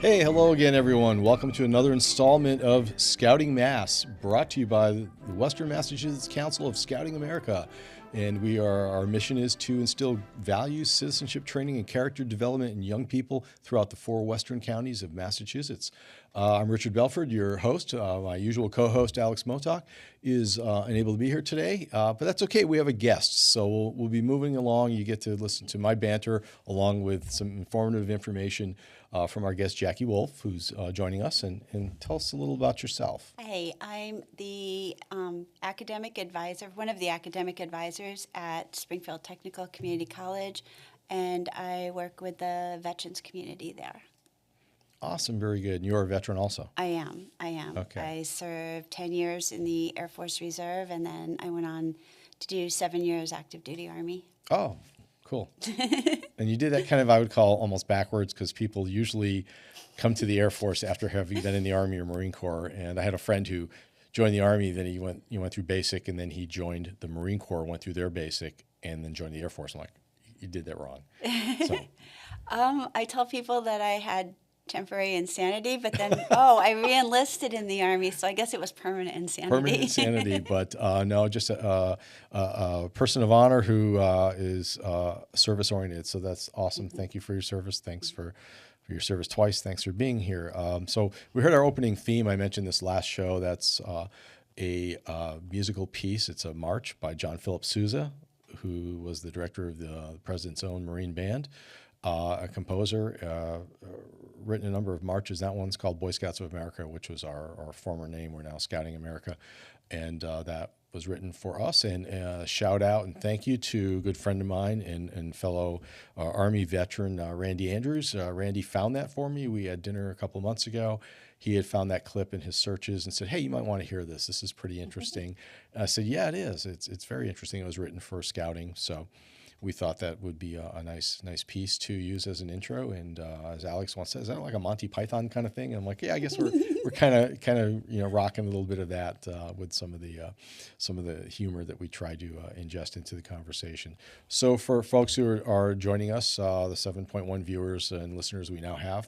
Hey, hello again, everyone. Welcome to another installment of Scouting Mass, brought to you by the Western Massachusetts Council of Scouting America. And our mission is to instill values, citizenship training, and character development in young people throughout the 4 western counties of Massachusetts. I'm Richard Belford, your host. My usual co-host, Alex Motok, is unable to be here today, but that's okay. We have a guest, so we'll be moving along. You get to listen to my banter along with some informative information from our guest, Jackie Wolf, who's joining us. And tell us a little about yourself. Hey, I'm the academic advisor, one of the academic advisors at Springfield Technical Community College, and I work with the veterans community there. Awesome, very good. And you're a veteran also. I am. Okay. I served 10 years in the Air Force Reserve, and then I went on to do 7 years active duty Army. Oh, cool. And you did that kind of, I would call, almost backwards, because people usually come to the Air Force after having been in the Army or Marine Corps. And I had a friend who joined the Army, then he went through basic, and then he joined the Marine Corps, went through their basic, and then joined the Air Force. I'm like, you did that wrong. So. I tell people that I had temporary insanity, but then, I re-enlisted in the Army, so I guess it was permanent insanity. Permanent insanity, but no, just a person of honor who is service-oriented. So that's awesome. Mm-hmm. Thank you for your service. Thanks for your service twice. Thanks for being here. So we heard our opening theme. I mentioned this last show. That's a musical piece. It's a march by John Philip Sousa, who was the director of the President's Own Marine Band. A composer, written a number of marches. That one's called Boy Scouts of America, which was our former name. We're now Scouting America. And that was written for us. And shout out and thank you to a good friend of mine and fellow Army veteran, Randy Andrews. Randy found that for me. We had dinner a couple of months ago. He had found that clip in his searches and said, hey, you might want to hear this. This is pretty interesting. I said, yeah, it is. It's very interesting. It was written for scouting. So we thought that would be a nice piece to use as an intro. And as Alex once said, is that like a Monty Python kind of thing? And I'm like, yeah, I guess we're kind of rocking a little bit of that with some of the humor that we try to ingest into the conversation. So for folks who are joining us, the 7.1 viewers and listeners we now have,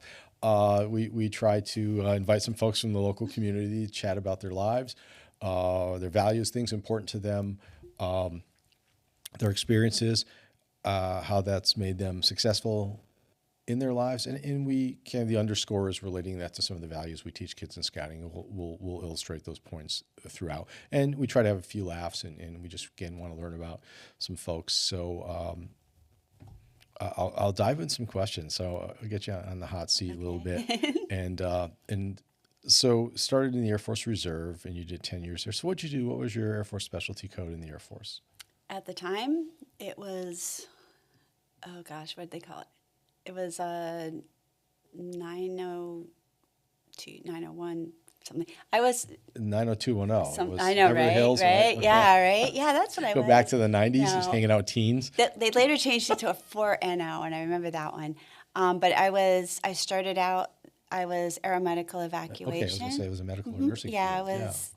we try to invite some folks from the local community to chat about their lives, their values, things important to them, their experiences, how that's made them successful in their lives. And we the underscore is relating that to some of the values we teach kids in scouting. And we'll illustrate those points throughout. And we try to have a few laughs, and we just, again, want to learn about some folks. So I'll dive in some questions. So I'll get you on the hot seat a little bit. And so started in the Air Force Reserve, and you did 10 years there. So what'd you do? What was your Air Force specialty code in the Air Force? At the time, it was, what did they call it? It was 902, 901, something. I was 90210. I know, Beverly right? Hills, right? Yeah, right? Yeah, that's what I was. Go back to the 90s, No. just hanging out with teens. They later changed it to a 4NO, and I remember that one. But I started out, I was aeromedical evacuation. Okay, I was going to say it was a medical or nursing Yeah, field. I was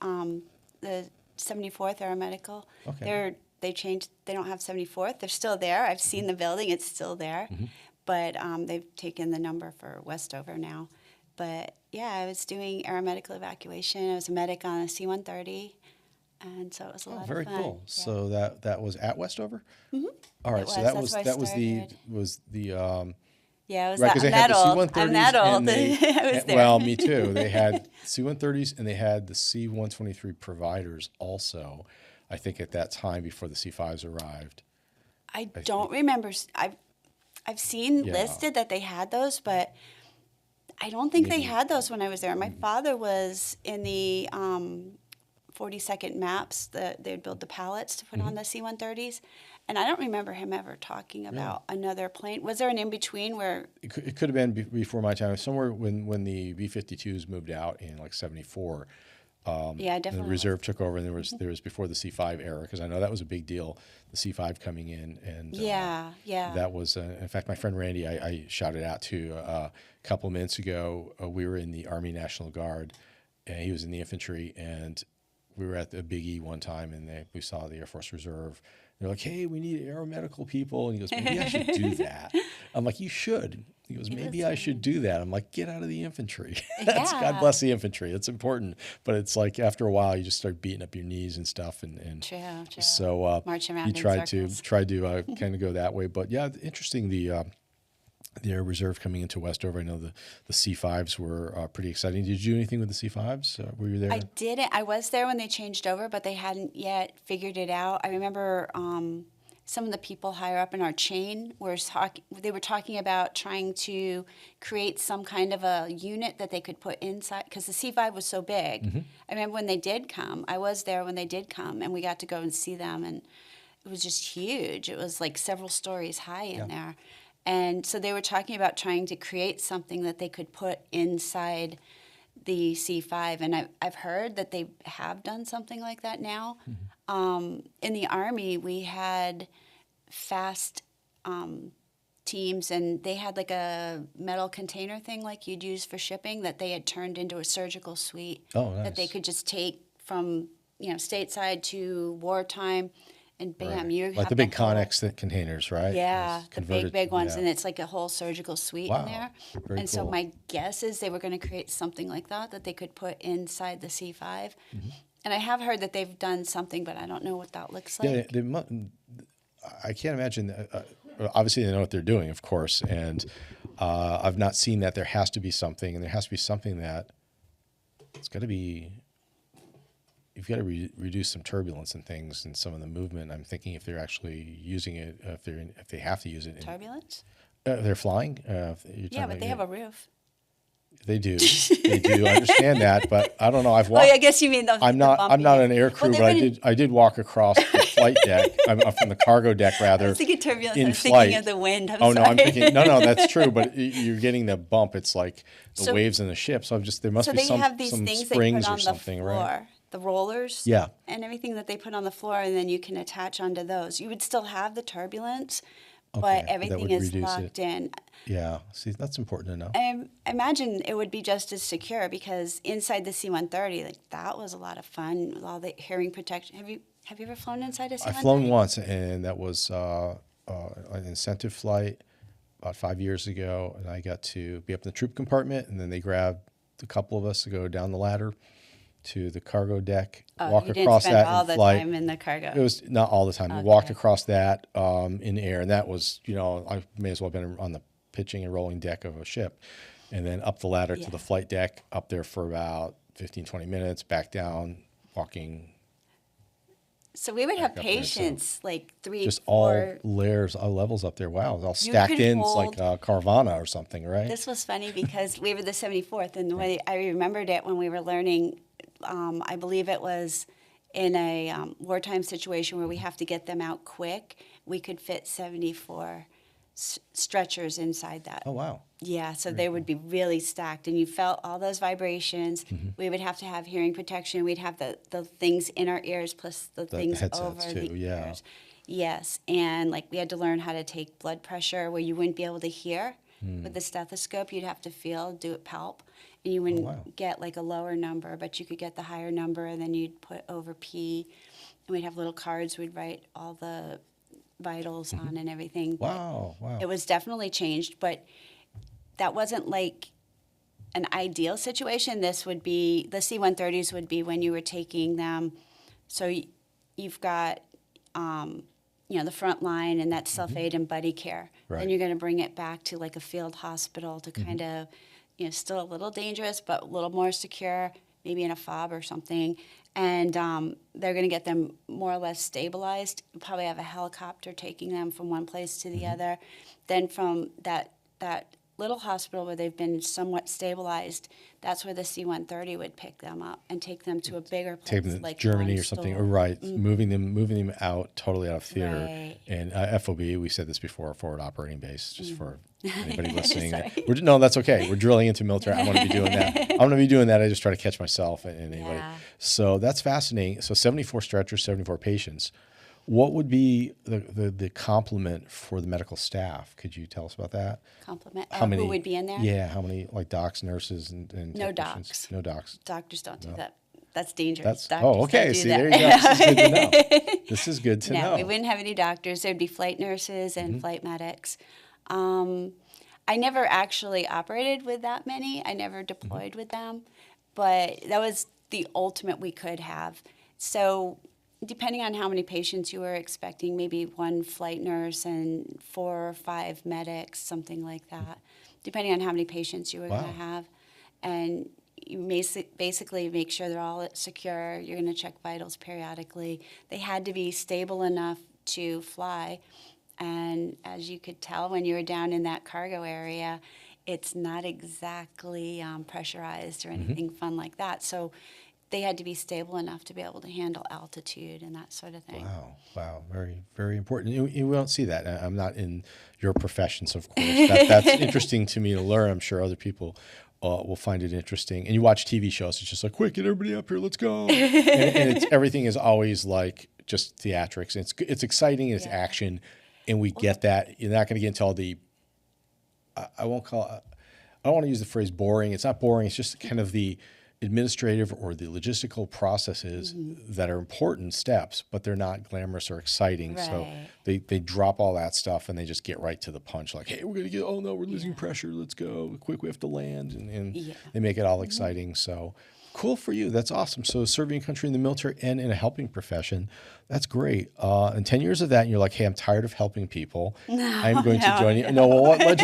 on the 74th Aeromedical. Okay. They changed. They don't have 74th. They're still there. I've seen the building. It's still there. Mm-hmm. But they've taken the number for Westover now. But yeah, I was doing aeromedical evacuation. I was a medic on a C-130, and so it was a lot of fun. Very cool. Yeah. So that was at Westover? Mm-hmm. All right. So that was Yeah, it was right, because they had the C-130s. I'm that old. I was there. Well, me too. They had C-130s and they had the C-123 providers also, I think, at that time before the C-5s arrived. I don't remember. I've seen listed that they had those, but I don't think they had those when I was there. My father was in the 42nd MAPS. They'd build the pallets to put on the C-130s. And I don't remember him ever talking about another plane. Was there an in-between where... It could have been before my time. Somewhere when the B-52s moved out in like 74, yeah, definitely. the reserve took over, and there was before the C-5 era, because I know that was a big deal, the C-5 coming in. And that was, in fact, my friend Randy, I shouted out to a couple of minutes ago. We were in the Army National Guard, and he was in the infantry, and we were at the Big E one time, and we saw the Air Force Reserve. They're like, "Hey, we need aeromedical people," and he goes, "Maybe I should do that." I'm like, "You should." He goes, "Maybe I should do that." I'm like, "Get out of the infantry." That's God bless the infantry. It's important, but it's like after a while, you just start beating up your knees and stuff, and True. so March around he in tried circles. to kind of go that way. But yeah, interesting. The Air Reserve coming into Westover. I know the C5s were pretty exciting. Did you do anything with the C5s? Were you there? I didn't. I was there when they changed over, but they hadn't yet figured it out. I remember some of the people higher up in our chain they were talking about trying to create some kind of a unit that they could put inside, because the C5 was so big. Mm-hmm. I remember when they did come. I was there when they did come, and we got to go and see them, and it was just huge. It was like several stories high in there. And so they were talking about trying to create something that they could put inside the C5. And I've heard that they have done something like that now. Mm-hmm. In the Army, we had fast teams, and they had like a metal container thing like you'd use for shipping that they had turned into a surgical suite. Oh, nice. That they could just take from, stateside to wartime. And bam, Right. you like have the big whole, connex containers, right? yeah, It's the converted- big ones, yeah. and it's like a whole surgical suite Wow. in there. Very And so cool. my guess is they were going to create something like that they could put inside the C5. Mm-hmm. And I have heard that they've done something, but I don't know what that looks like. Yeah, I can't imagine. Obviously, they know what they're doing, of course, and I've not seen that. There has to be something, and there has to be something that it's got to be. You've got to reduce some turbulence and things and some of the movement. I'm thinking if they're actually using it, if they have to use it. Turbulence? They're flying. Yeah, but they have a roof. They do. They do. I understand that, but I don't know. I've walked. Oh, yeah, I guess you mean the I'm not an air crew, Well, but I did walk across the flight deck. I'm from the cargo deck rather. I was thinking turbulence. in I was flight. thinking of the wind. I'm No, sorry. I'm thinking no, that's true. But you're getting the bump. It's like the So- waves in the ship. So there must So be they some have these some things they springs put or on the something, floor, right? the rollers, Yeah. and everything that they put on the floor, and then you can attach onto those. You would still have the turbulence, Okay, but that everything would is reduce locked in. Yeah. See, that's important to know. I imagine it would be just as secure, because inside the C-130, like that was a lot of fun with all the hearing protection. Have you ever flown inside a C-130? I've flown once, and that was an incentive flight about 5 years ago, and I got to be up in the troop compartment, and then they grabbed a couple of us to go down the ladder to the cargo deck, walk You didn't across spend that all in the flight. time in the cargo. It was not all the time. We walked across that in air, and that was, I may as well have been on the pitching and rolling deck of a ship, and then up the ladder to the flight deck, up there for about 15, 20 minutes, back down, walking. So we would have up there, so patients like three, Just all four. layers, all levels up there. Wow, it's all stacked could in. It's hold- like Carvana or something, right? This was funny because we were the 74th, and the way I remembered it when we were learning, I believe it was in a wartime situation where we have to get them out quick. We could fit 74 stretchers inside that. Oh, wow. Yeah, so they would be really stacked, and you felt all those vibrations. Mm-hmm. We would have to have hearing protection. We'd have the things in our ears plus the things headsets over too, the yeah. ears. Yes, and like we had to learn how to take blood pressure where you wouldn't be able to hear with the stethoscope. You'd have to do it palp, and you wouldn't wow. get like a lower number, but you could get the higher number, and then you'd put over P, and we'd have little cards we'd write all the vitals on and everything. But Wow, wow. it was definitely changed, but that wasn't like an ideal situation. This would be, the C-130s would be when you were taking them. So you've got, the front line, and that's self-aid and buddy care. Right. Then you're going to bring it back to like a field hospital to kind of, still a little dangerous, but a little more secure, maybe in a fob or something. And they're going to get them more or less stabilized. You probably have a helicopter taking them from one place to the other. Then from that little hospital where they've been somewhat stabilized, that's where the C-130 would pick them up and take them to a bigger place, Take them to like Germany or something, or right, moving them out totally out of theater. Right. And FOB, we said this before, forward operating base, just for anybody listening. Sorry. No, that's okay. We're drilling into military. I want to be doing that. I'm going to be doing that. I just try to catch myself and anybody. Yeah. So that's fascinating. So 74 stretchers, 74 patients. What would be the complement for the medical staff? Could you tell us about that? Compliment. How many Who would be in there? Yeah, how many like docs, nurses, and No technicians? docs. No docs. Doctors don't do that. That's dangerous. Okay. Don't do See, that. there you go. This is good to know. This is good to No, know. we wouldn't have any doctors. There'd be flight nurses and flight medics. I never actually operated with that many. I never deployed with them, but that was the ultimate we could have. So depending on how many patients you were expecting, maybe one flight nurse and 4 or 5 medics, something like that, depending on how many patients you were going to have. And you basically make sure they're all secure. You're going to check vitals periodically. They had to be stable enough to fly. And as you could tell when you were down in that cargo area, it's not exactly pressurized or anything fun like that. So they had to be stable enough to be able to handle altitude and that sort of thing. Wow. Very, very important. You don't see that. I'm not in your profession, so of course that's interesting to me to learn. I'm sure other people will find it interesting. And you watch TV shows, it's just like, quick, get everybody up here, let's go. and everything is always like just theatrics. It's exciting, it's action, and we get that. You're not going to get into all the, I don't want to use the phrase boring. It's not boring. It's just kind of the administrative or the logistical processes that are important steps, but they're not glamorous or exciting. Right. So they drop all that stuff and they just get right to the punch. Like, hey, we're going to get, oh no, we're losing pressure. Let's go quick. We have to land. And they make it all exciting. So cool for you. That's awesome. So serving a country in the military and in a helping profession, that's great. And 10 years of that, and you're like, hey, I'm tired of helping people. I'm going to join you. No, well, what led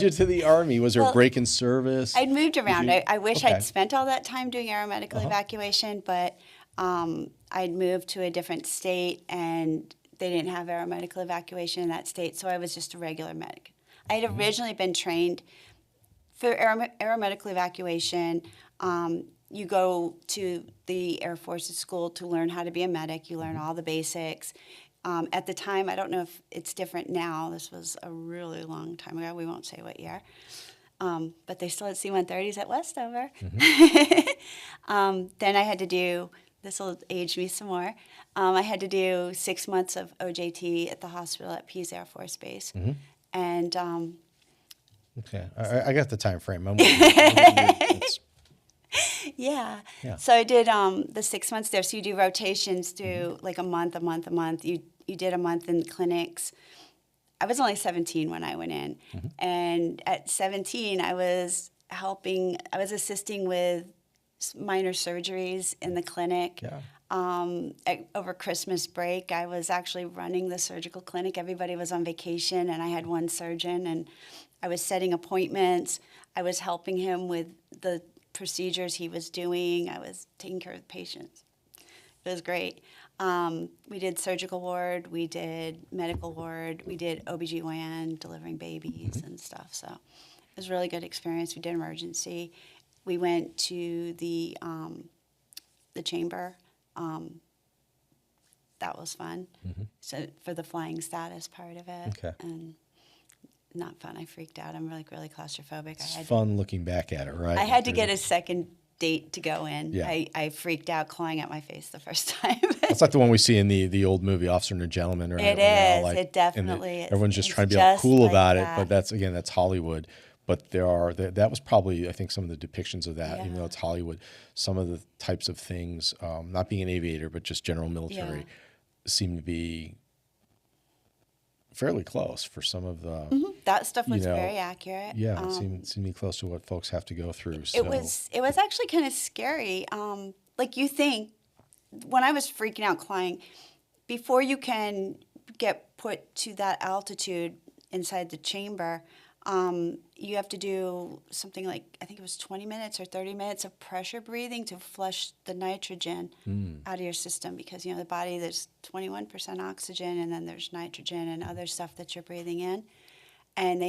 you to the Army? Was there a break in service? I'd moved around. I wish I'd spent all that time doing aeromedical evacuation, but I'd moved to a different state and they didn't have aeromedical evacuation in that state, so I was just a regular medic. I had originally been trained for aeromedical evacuation. You go to the Air Force's school to learn how to be a medic. You learn all the basics. At the time, I don't know if it's different now. This was a really long time ago. We won't say what year. But they still had C-130s at Westover. Then I had to do, this will age me some more, I had to do 6 months of OJT at the hospital at Pease Air Force Base. And okay, I got the time frame. I'm with you. Yeah. So I did the 6 months there. So you do rotations through like a month. You did a month in clinics. I was only 17 when I went in. And at 17, I was assisting with minor surgeries in the clinic. Over Christmas break, I was actually running the surgical clinic. Everybody was on vacation, and I had one surgeon, and I was setting appointments. I was helping him with the procedures he was doing. I was taking care of the patients. It was great. We did surgical ward, we did medical ward, we did OBGYN, delivering babies and stuff. So it was a really good experience. We did emergency. We went to the chamber. That was fun. So for the flying status part of it. Okay. And not fun. I freaked out. I'm really claustrophobic. It's fun looking back at it, right? I had to get a second date to go in. Yeah. I freaked out clawing at my face the first time. That's like the one we see in the old movie Officer and a Gentleman, right? It is. It definitely is. Everyone's just It's trying to be all just cool like about that. it, but that's Hollywood. But that was probably, I think, some of the depictions of that, even though it's Hollywood, some of the types of things, not being an aviator, but just general military, seem to be fairly close for some of the. That stuff was very accurate. Yeah, it seemed to be close to what folks have to go through. So. It was actually kind of scary. Like you think, when I was freaking out clawing, before you can get put to that altitude inside the chamber, you have to do something like, I think it was 20 minutes or 30 minutes of pressure breathing to flush the nitrogen out of your system, because, the body, there's 21% oxygen and then there's nitrogen and other stuff that you're breathing in. And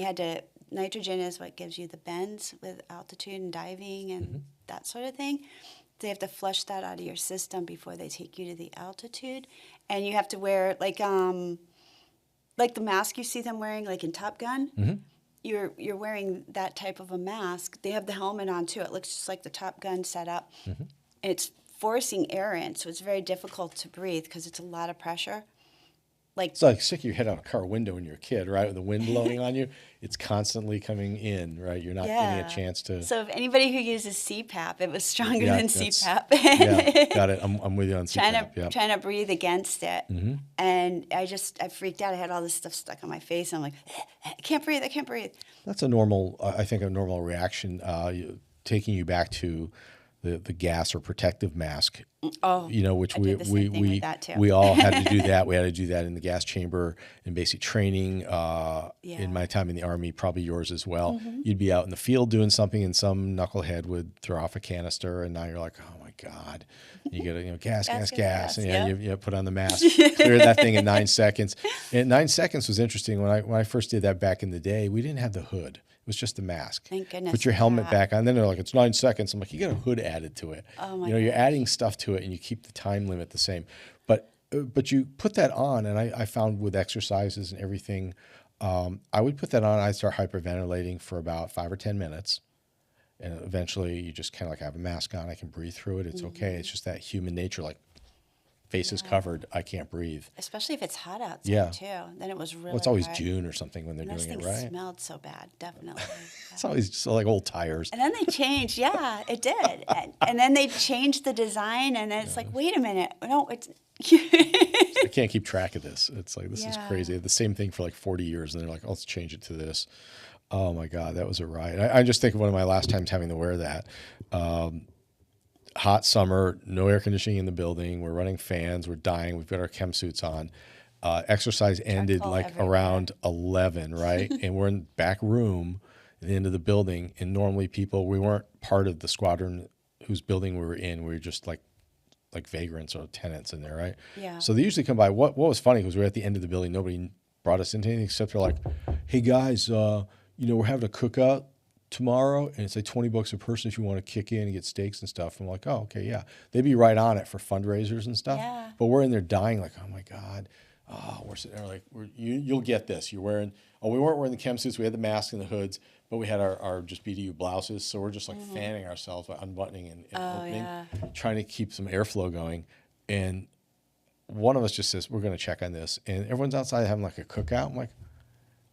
nitrogen is what gives you the bends with altitude and diving and that sort of thing. They have to flush that out of your system before they take you to the altitude. And you have to wear, like the mask you see them wearing, like in Top Gun. You're wearing that type of a mask. They have the helmet on too. It looks just like the Top Gun setup. And it's forcing air in, so it's very difficult to breathe because it's a lot of pressure. Like, It's like stick your head out a car window when you're a kid, right? With the wind blowing on you, it's constantly coming in, right? You're not getting a chance to. So if anybody who uses CPAP, it was stronger Yeah, than that's- CPAP. Yeah, got it. I'm with you on trying CPAP. to Yeah. trying to breathe against it, and I freaked out. I had all this stuff stuck on my face. I'm like, I can't breathe. I can't breathe. That's a normal, I think, a normal reaction. Taking you back to the gas or protective mask, Oh, which I we did the same thing with that too. we all had to do that. We had to do that in the gas chamber in basic training. In my time in the Army, probably yours as well. You'd be out in the field doing something, and some knucklehead would throw off a canister, and now you're like, oh my god, you get gas, and you put on the mask, clear that thing in 9 seconds. And 9 seconds was interesting when I first did that back in the day. We didn't have the hood. It was just the mask. Thank goodness Put your for helmet that. back on. Then they're like, it's 9 seconds. I'm like, you got a hood added to it. Oh my You're adding stuff to it, and you keep the time limit the same. But you put that on, and I found with exercises and everything, I would put that on. I'd start hyperventilating for about 5 or 10 minutes. And eventually you just kind of like have a mask on. I can breathe through it. It's okay. It's just that human nature, like face is covered. I can't breathe. Especially if it's hot outside Yeah. too. Then it was really. Well, it's always hot. June or something when they're And those doing it, things right? smelled so bad. Definitely. It's always just like old tires. And then they changed. Yeah, it did. And then they changed the design, and then it's like, wait a minute, no, it's. I can't keep track of this. It's like, this is Yeah. crazy. The same thing for like 40 years. And they're like, oh, let's change it to this. Oh my God, that was a riot. I just think of one of my last times having to wear that. Hot summer, no air conditioning in the building. We're running fans. We're dying. We've got our chem suits on. Exercise ended Charcoal like everywhere. around 11, right? And we're in the back room at the end of the building. And normally we weren't part of the squadron whose building we were in. We were just like vagrants or tenants in there, right? Yeah. So they usually come by. What was funny was we were at the end of the building. Nobody brought us into anything except they're like, hey guys, we're having a cookout tomorrow, and it's like $20 a person if you want to kick in and get steaks and stuff. I'm like, oh, okay, yeah. They'd be right on it for fundraisers and stuff. Yeah. But we're in there dying, like, oh my God. Oh, we're sitting there like, you'll get this. You're wearing, we weren't wearing the chem suits. We had the masks and the hoods, but we had our just BDU blouses. So we're just like fanning ourselves by unbuttoning and opening, trying to keep some airflow going. And one of us just says, we're going to check on this. And everyone's outside having like a cookout. I'm like,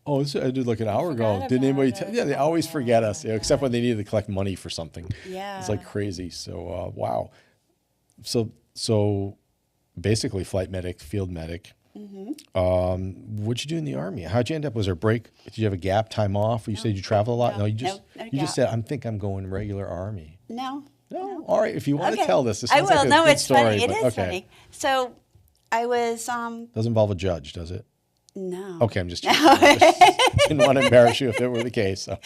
oh, this I did like an hour ago. forgot Didn't anybody about tell? it. Yeah, they always forget us, except when they needed to collect money for something. Yeah. It's like crazy. So, wow. So basically flight medic, field medic. What'd you do in the Army? How'd you end up? Was there a break? Did you have a gap, time off? Or you said you travel a lot? No, you just no you just gap. said, I'm going regular Army. No. No? All right. If you want to Okay. tell this I sounds will. like a No, good it's story. funny. It but is okay. funny. So I was Doesn't involve a judge, does it? no. Okay, I'm just didn't want to embarrass you if it were the case. So.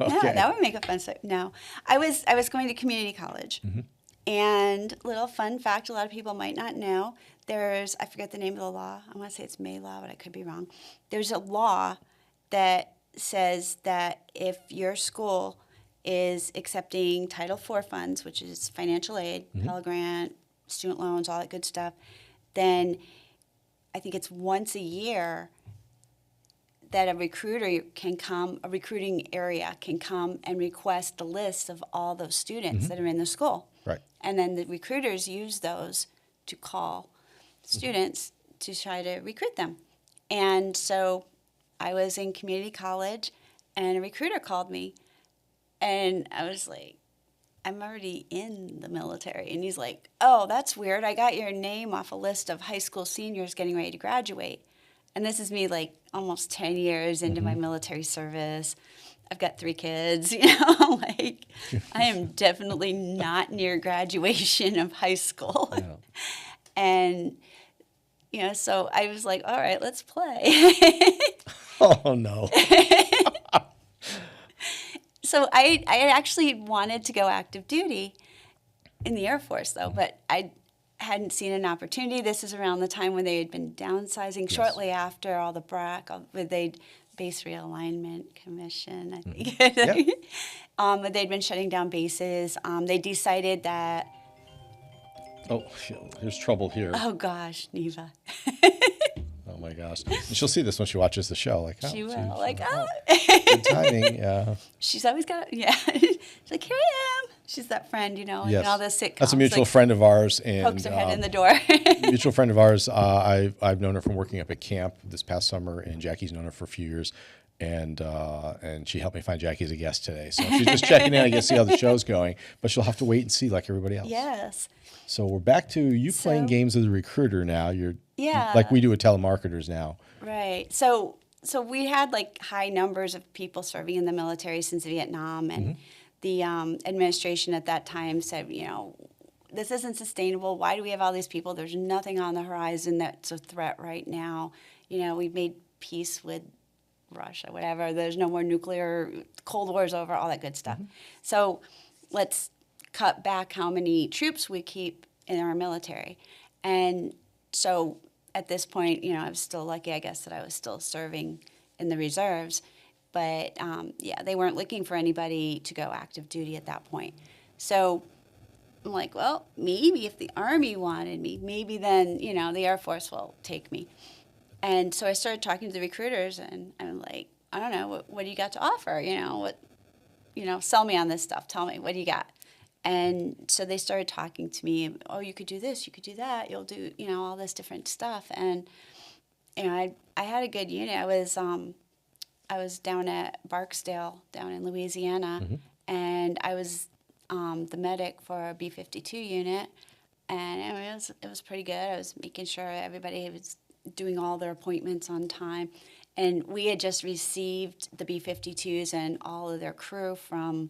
No, Okay. that would make a fun story. No, I was going to community college, and little fun fact: a lot of people might not know. I forget the name of the law. I want to say it's May law, but I could be wrong. There's a law that says that if your school is accepting Title IV funds, which is financial aid, Pell Grant, student loans, all that good stuff, then I think it's once a year that a recruiting area can come and request the list of all those students that are in the school. Right. And then the recruiters use those to call students to try to recruit them. And so I was in community college, and a recruiter called me, and I was like, I'm already in the military. And he's like, oh, that's weird. I got your name off a list of high school seniors getting ready to graduate. And this is me like almost 10 years into my military service. I've got 3 kids, like I am definitely not near graduation of high school. Yeah. And, so I was like, all right, let's play. Oh no. So I actually wanted to go active duty in the Air Force, though, but I hadn't seen an opportunity. This is around the time when they had been downsizing, shortly after all the BRAC, with they'd Base Realignment Commission, I think. Yep. They'd been shutting down bases. They decided that, Oh, there's trouble here. oh gosh, Neva. Oh my gosh. And she'll see this when she watches the show. Like, oh, She will, geez, like, oh. good timing. Yeah. She's always got, yeah. She's like, here I am. She's that friend, like Yes. in all those sitcoms. That's a mutual like, friend of ours. And pokes her head in the door. mutual friend of ours. I've known her from working up at camp this past summer, and Jackie's known her for a few years. And she helped me find Jackie as a guest today. So she's just checking in, I guess, see how the show's going. But she'll have to wait and see like everybody else. Yes. So we're back to you playing games as a recruiter now. You're like we do with telemarketers now. Right. So we had like high numbers of people serving in the military since Vietnam, and the administration at that time said, this isn't sustainable. Why do we have all these people? There's nothing on the horizon that's a threat right now. We've made peace with Russia, whatever. There's no more nuclear, Cold War's over, all that good stuff. So let's cut back how many troops we keep in our military. And so at this point, I was still lucky, I guess, that I was still serving in the reserves. But they weren't looking for anybody to go active duty at that point. So I'm like, well, maybe if the Army wanted me, maybe then, the Air Force will take me. And so I started talking to the recruiters, and I'm like, I don't know, what do you got to offer? Sell me on this stuff. Tell me, what do you got? And so they started talking to me. Oh, you could do this, you could do that. You'll do, all this different stuff. And I had a good unit. I was down at Barksdale, down in Louisiana, and I was the medic for a B-52 unit, and it was pretty good. I was making sure everybody was doing all their appointments on time, and we had just received the B-52s and all of their crew from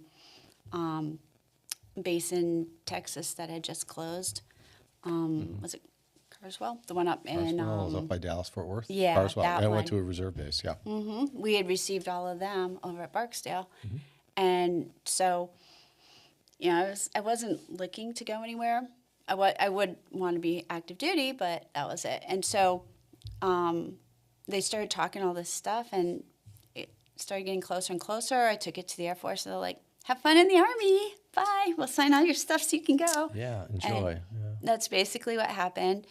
base in Texas that had just closed. Was it Carswell? The one up in Carswell was up by Dallas, Fort Worth. Yeah, Carswell. that I one. went to a reserve base. Yeah. We had received all of them over at Barksdale, and so I wasn't looking to go anywhere. I would want to be active duty, but that was it. And so they started talking all this stuff, and it started getting closer and closer. I took it to the Air Force, and they're like, have fun in the Army. Bye. We'll sign all your stuff so you can go. Yeah, enjoy. And that's basically what happened.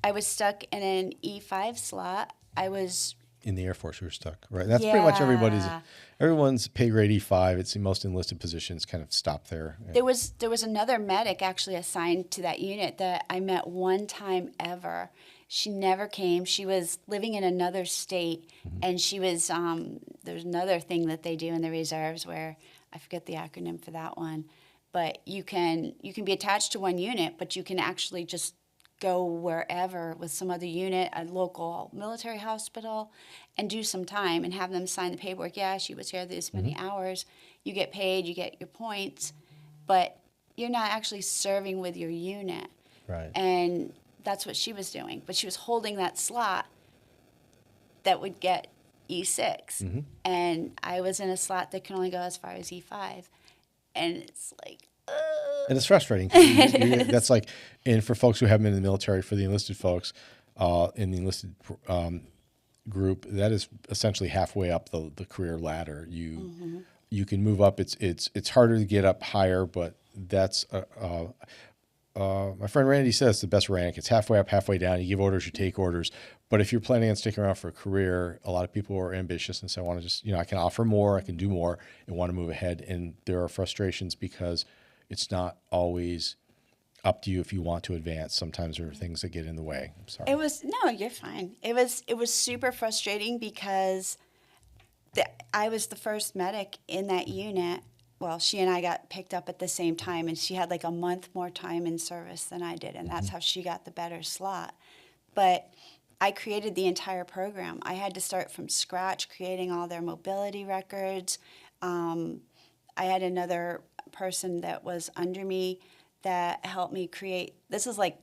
I was stuck in an E5 slot. I was in the Air Force, you were stuck, right? That's pretty much everyone's pay grade E5. It's the most enlisted positions kind of stop there. There was another medic actually assigned to that unit that I met one time ever. She never came. She was living in another state, and she was there's another thing that they do in the reserves where I forget the acronym for that one, but you can be attached to one unit, but you can actually just go wherever with some other unit, a local military hospital, and do some time and have them sign the paperwork. Yeah, she was here this many hours. You get paid, you get your points, but you're not actually serving with your unit. Right. And that's what she was doing. But she was holding that slot that would get E6. And I was in a slot that can only go as far as E5. And it's like, and it's frustrating. 'Cause that's like, and for folks who haven't been in the military, for the enlisted folks in the enlisted group, that is essentially halfway up the career ladder. You can move up. It's harder to get up higher, but that's my friend Randy says the best rank. It's halfway up, halfway down. You give orders, you take orders. But if you're planning on sticking around for a career, a lot of people are ambitious and say, I want to just, I can offer more, I can do more, and want to move ahead. And there are frustrations because it's not always up to you if you want to advance. Sometimes there are things that get in the way. I'm sorry. No, you're fine. It was super frustrating because I was the first medic in that unit. Well, she and I got picked up at the same time, and she had like a month more time in service than I did, and that's how she got the better slot. But I created the entire program. I had to start from scratch, creating all their mobility records. I had another person that was under me that helped me create. This is like,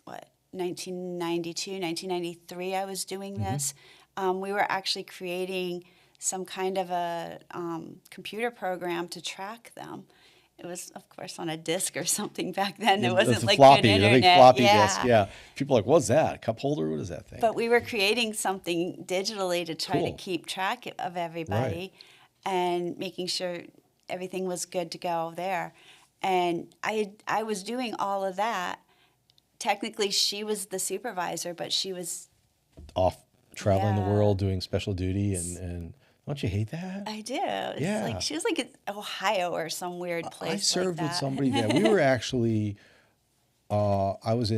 1992, 1993 I was doing this. We were actually creating some kind of a computer program to track them. It was, of course, on a disk or something back then. It wasn't like floppy, good internet. the big floppy disk. Yeah. People are like, what's that? A cup holder? What is that thing? But we were creating something digitally to try to keep track of everybody and making sure everything was good to go there. And I was doing all of that. Technically, she was the supervisor, but she was off traveling the world, doing special duty, and Don't you hate that? I do. It's Yeah. like she was like in Ohio or some weird place. I served like with that. somebody that we were actually. When I was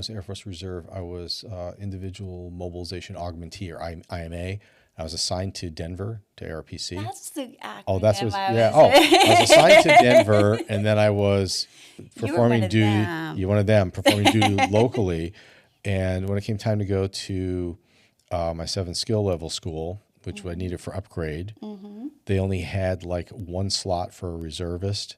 Air Force Reserve, I was Individual Mobilization Augmentee, or IMA. I was assigned to Denver to ARPC. That's the acronym. Oh, that's what. I Yeah. was- Oh, I was assigned to Denver, and then I was You were performing one of duty. them. You one of them performing duty locally, and when it came time to go to my 7 skill level school, which I needed for upgrade, they only had like one slot for a reservist.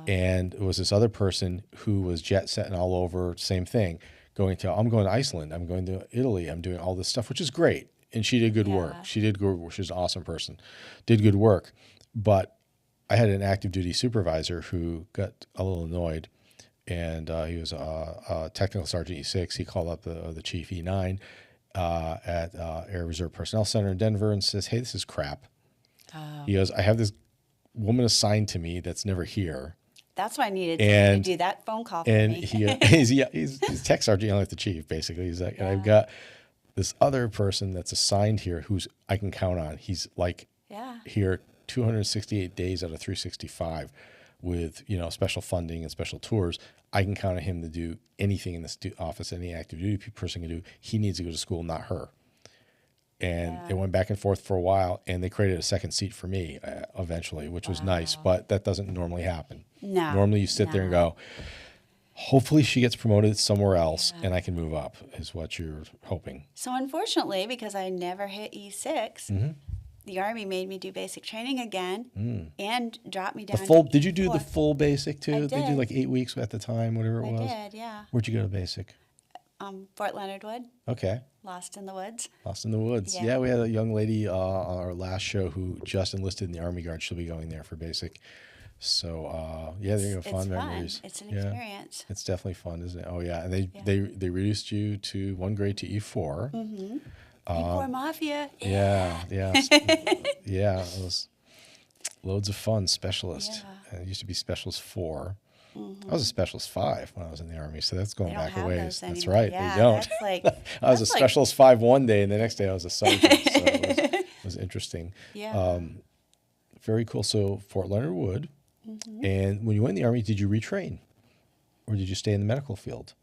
And it was this other person who was jet setting all over, same thing, I'm going to Iceland, I'm going to Italy, I'm doing all this stuff, which is great. And she did good work. Yeah. She did good work. She's an awesome person, did good work. But I had an active duty supervisor who got a little annoyed, and he was a technical sergeant E6. He called up the chief E9 at Air Reserve Personnel Center in Denver and says, "Hey, this is crap." He goes, "I have this woman assigned to me that's never here." That's why I needed someone And- to do that phone call for And me. he's tech sergeant yelling at the chief, basically. He's like, and I've got this other person that's assigned here who's I can count on. He's like Yeah. here 268 days out of 365 with, special funding and special tours. I can count on him to do anything in this office, any active duty person can do. He needs to go to school, not her. And it went back and forth for a while, and they created a second seat for me eventually, which was nice, but that doesn't normally happen. No, Normally you sit there and go, hopefully she gets promoted somewhere else and I can move up, is what you're hoping. So unfortunately, because I never hit E6, Mm-hmm. the Army made me do basic training again and dropped me down. Did you do the E4. full basic too? I Did you do did. like 8 weeks at the time, whatever it I was? did, yeah. Where'd you go to basic? Fort Leonard Wood, Okay. Lost in the Woods. Lost in the Woods. Yeah. Yeah, we had a young lady on our last show who just enlisted in the Army Guard. She'll be going there for basic. So, there you go. It's Fond fun. memories. It's an Yeah. experience. It's definitely fun, isn't it? Oh, yeah. And they reduced you to 1 grade to E4. E4 Mafia. Yeah, yeah, yeah. It was loads of fun. Specialist. Yeah. And it used to be Specialist 4. I was a Specialist 5 when I was in the Army, so that's going They don't back a have ways. those That's anymore. right. Yeah, they don't. That's like, I was a that's like- Specialist 5 one day, and the next day I was a sergeant. So it was interesting. Yeah. Very cool. So Fort Leonard Wood. And when you went in the Army, did you retrain, or did you stay in the medical field?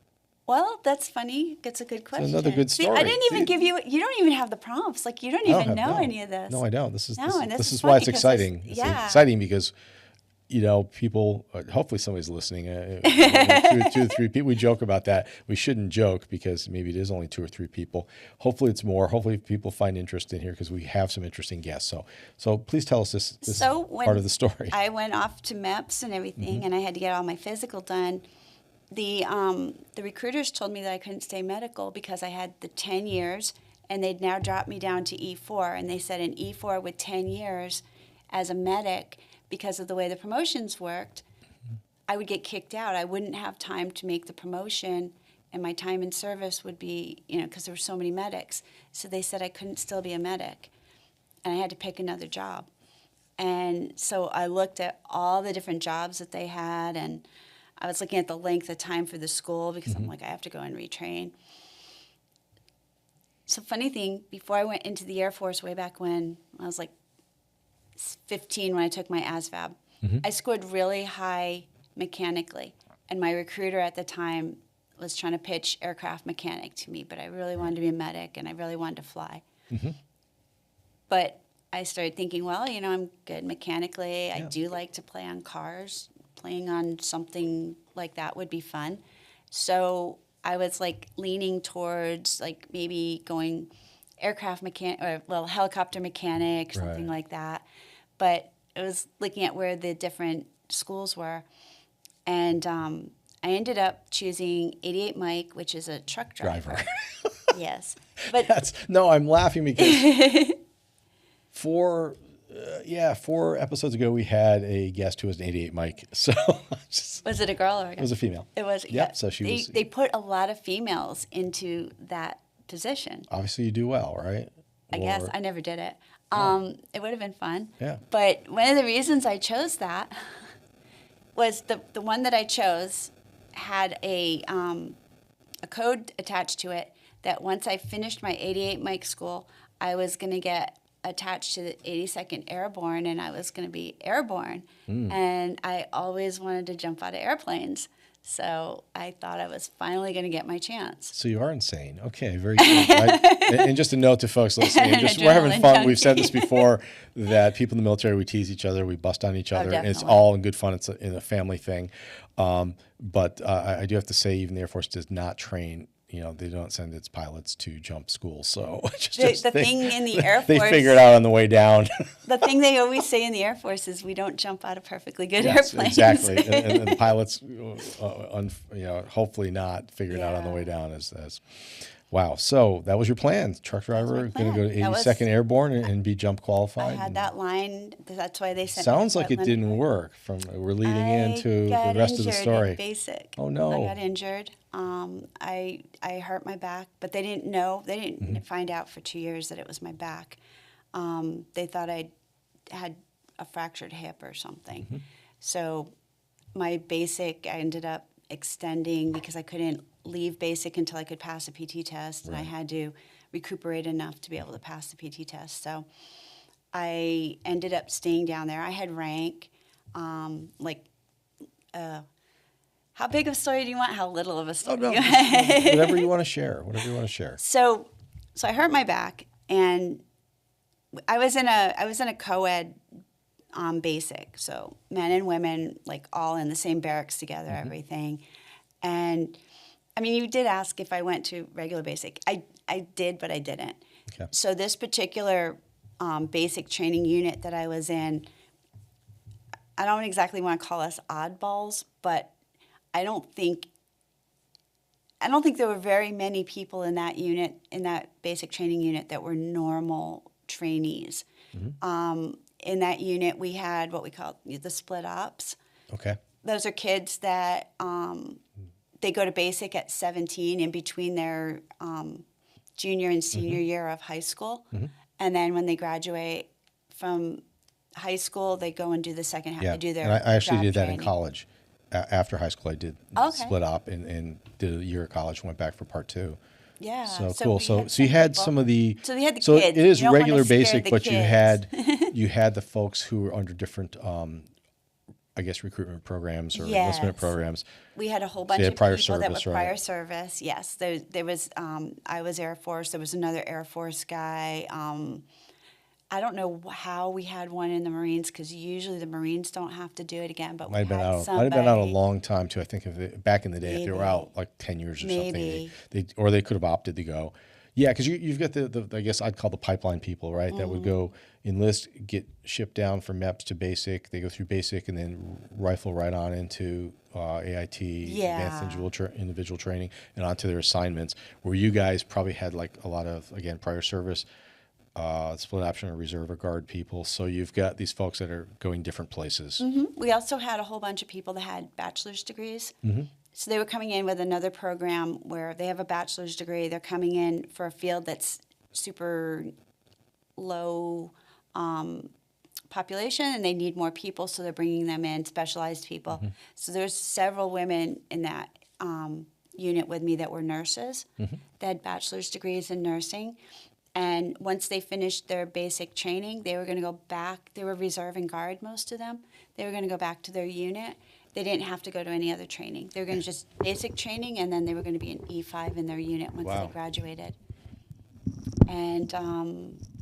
Well, that's funny. That's a good question. another good See, story. I didn't even See? give you. You don't even have the prompts. Like you don't I don't even have- know no. any of this. No, I don't. This is No, and this this is is why fun it's because exciting. it's- It's yeah. exciting because people. Hopefully, somebody's listening. 2 or 3 people. We joke about that. We shouldn't joke because maybe it is only 2 or 3 people. Hopefully, it's more. Hopefully, people find interest in here because we have some interesting guests. So please tell us this So when part of the story. I went off to MEPS and everything, and I had to get all my physical done. The recruiters told me that I couldn't stay medical because I had the 10 years, and they'd now dropped me down to E4. And they said in E4 with 10 years as a medic, because of the way the promotions worked, I would get kicked out. I wouldn't have time to make the promotion, and my time in service would be, because there were so many medics. So they said I couldn't still be a medic, and I had to pick another job. And so I looked at all the different jobs that they had, and I was looking at the length of time for the school because I'm like, I have to go and retrain. So funny thing, before I went into the Air Force way back when, I was like 15 when I took my ASVAB, I scored really high mechanically. And my recruiter at the time was trying to pitch aircraft mechanic to me, but I really wanted to be a medic and I really wanted to fly. But I started thinking, well, I'm good mechanically. I do like to play on cars. Playing on something like that would be fun. So I was like leaning towards like maybe going aircraft mechanic or helicopter mechanic, something Right. like that. But I was looking at where the different schools were. And I ended up choosing 88 Mike, which is a truck driver. Yes. But I'm laughing because 4 episodes ago we had a guest who was an 88 Mike. So was it a girl or a guy? it was a female. It was. Yep, Yeah. so she was- They put a lot of females into that position. Obviously, you do well, right? I guess Or- I never did it. It would have been fun. Yeah. But one of the reasons I chose that was the one that I chose had a code attached to it that once I finished my 88 Mike school, I was going to get attached to the 82nd Airborne, and I was going to be airborne. And I always wanted to jump out of airplanes. So I thought I was finally going to get my chance. So you are insane. Okay, very good. And just a note to folks listening, we're having Adrenaline fun. We've said junkie. this before, that people in the military, we tease each other, we bust on each other, and it's definitely. all in good fun. It's in a family thing. But I do have to say, even the Air Force does not train. They don't send its pilots to jump school. So The thing in the Air they Force, figure it out on the way down. the thing they always say in the Air Force is we don't jump out of perfectly good Yes, airplanes. exactly. And pilots, hopefully not figure it out on the Yeah. way down. As wow. So that was your plan. Truck driver, going to go to plan. That was- 82nd Airborne and be jump I qualified. had and that line. That's why they sent me sounds to like it Portland. didn't work. We're leading I into the got rest of the injured story. in basic. Oh, no. I got injured. I hurt my back, but they didn't know. They didn't Mm-hmm. find out for 2 years that it was my back. They thought I had a fractured hip or something. Mm-hmm. So my basic, I ended up extending because I couldn't leave basic until I could pass a PT test, and I had to recuperate enough to be able to pass the PT test. So I ended up staying down there. I had rank, how big of a story do you want? How little of a Oh, story? no, do you want? whatever you want to share. Whatever you want to share. So I hurt my back, and I was in a co-ed basic, so men and women like all in the same barracks together, everything. And I mean, you did ask if I went to regular basic. I did, but I didn't. Okay. So this particular basic training unit that I was in, I don't exactly want to call us oddballs, but I don't think there were very many people in that unit, in that basic training unit, that were normal trainees. In that unit, we had what we call the split ops. Okay. Those are kids that they go to basic at 17 in between their junior and senior year of high school. And then when they graduate from high school, they go and do the second half. Yeah. They do their And I actually job did that training. in college. After high school, I did Okay. split op and did a year of college. Went back for part 2. Yeah. So cool. we So had you some had people. some of the. So we had the So kids. it is You don't wanna regular scare basic, the but you kids. had the folks who were under different, I guess, recruitment programs or enlistment Yes. programs. We had a whole bunch you of had prior people that service, were right? prior service. Yes, there was. I was Air Force. There was another Air Force guy. I don't know how we had one in the Marines, because usually the Marines don't have to do it again. But Might have we been had out. Might have been out a somebody- long time too. I think back in the day, if they were Maybe. out like 10 years or something, Maybe. they could have opted to go. Yeah, because you've got the I guess I'd call the pipeline people, right? That would go enlist, get shipped down from MEPS to basic. They go through basic and then rifle right on into AIT, Yeah. advanced individual training, and onto their assignments. Where you guys probably had like a lot of, again, prior service, split option or reserve or guard people. So you've got these folks that are going different places. We also had a whole bunch of people that had bachelor's degrees. So they were coming in with another program where they have a bachelor's degree. They're coming in for a field that's super low population, and they need more people, so they're bringing them in, specialized people. So there's several women in that unit with me that were nurses. They had bachelor's degrees in nursing. And once they finished their basic training, they were going to go back. They were reserve and guard, most of them. They were going to go back to their unit. They didn't have to go to any other training. They were going to just basic training, and then they were going to be an E5 in their unit once Wow. they graduated. And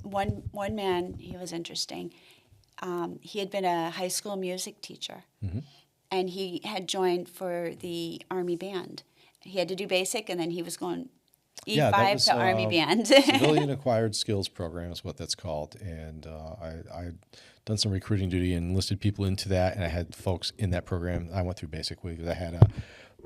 one man, he was interesting. He had been a high school music teacher, and he had joined for the Army band. He had to do basic, and then he was going E5 Yeah, that was, to Army band. Civilian Acquired Skills Program is what that's called. And I done some recruiting duty and enlisted people into that. And I had folks in that program. I went through basic week. I had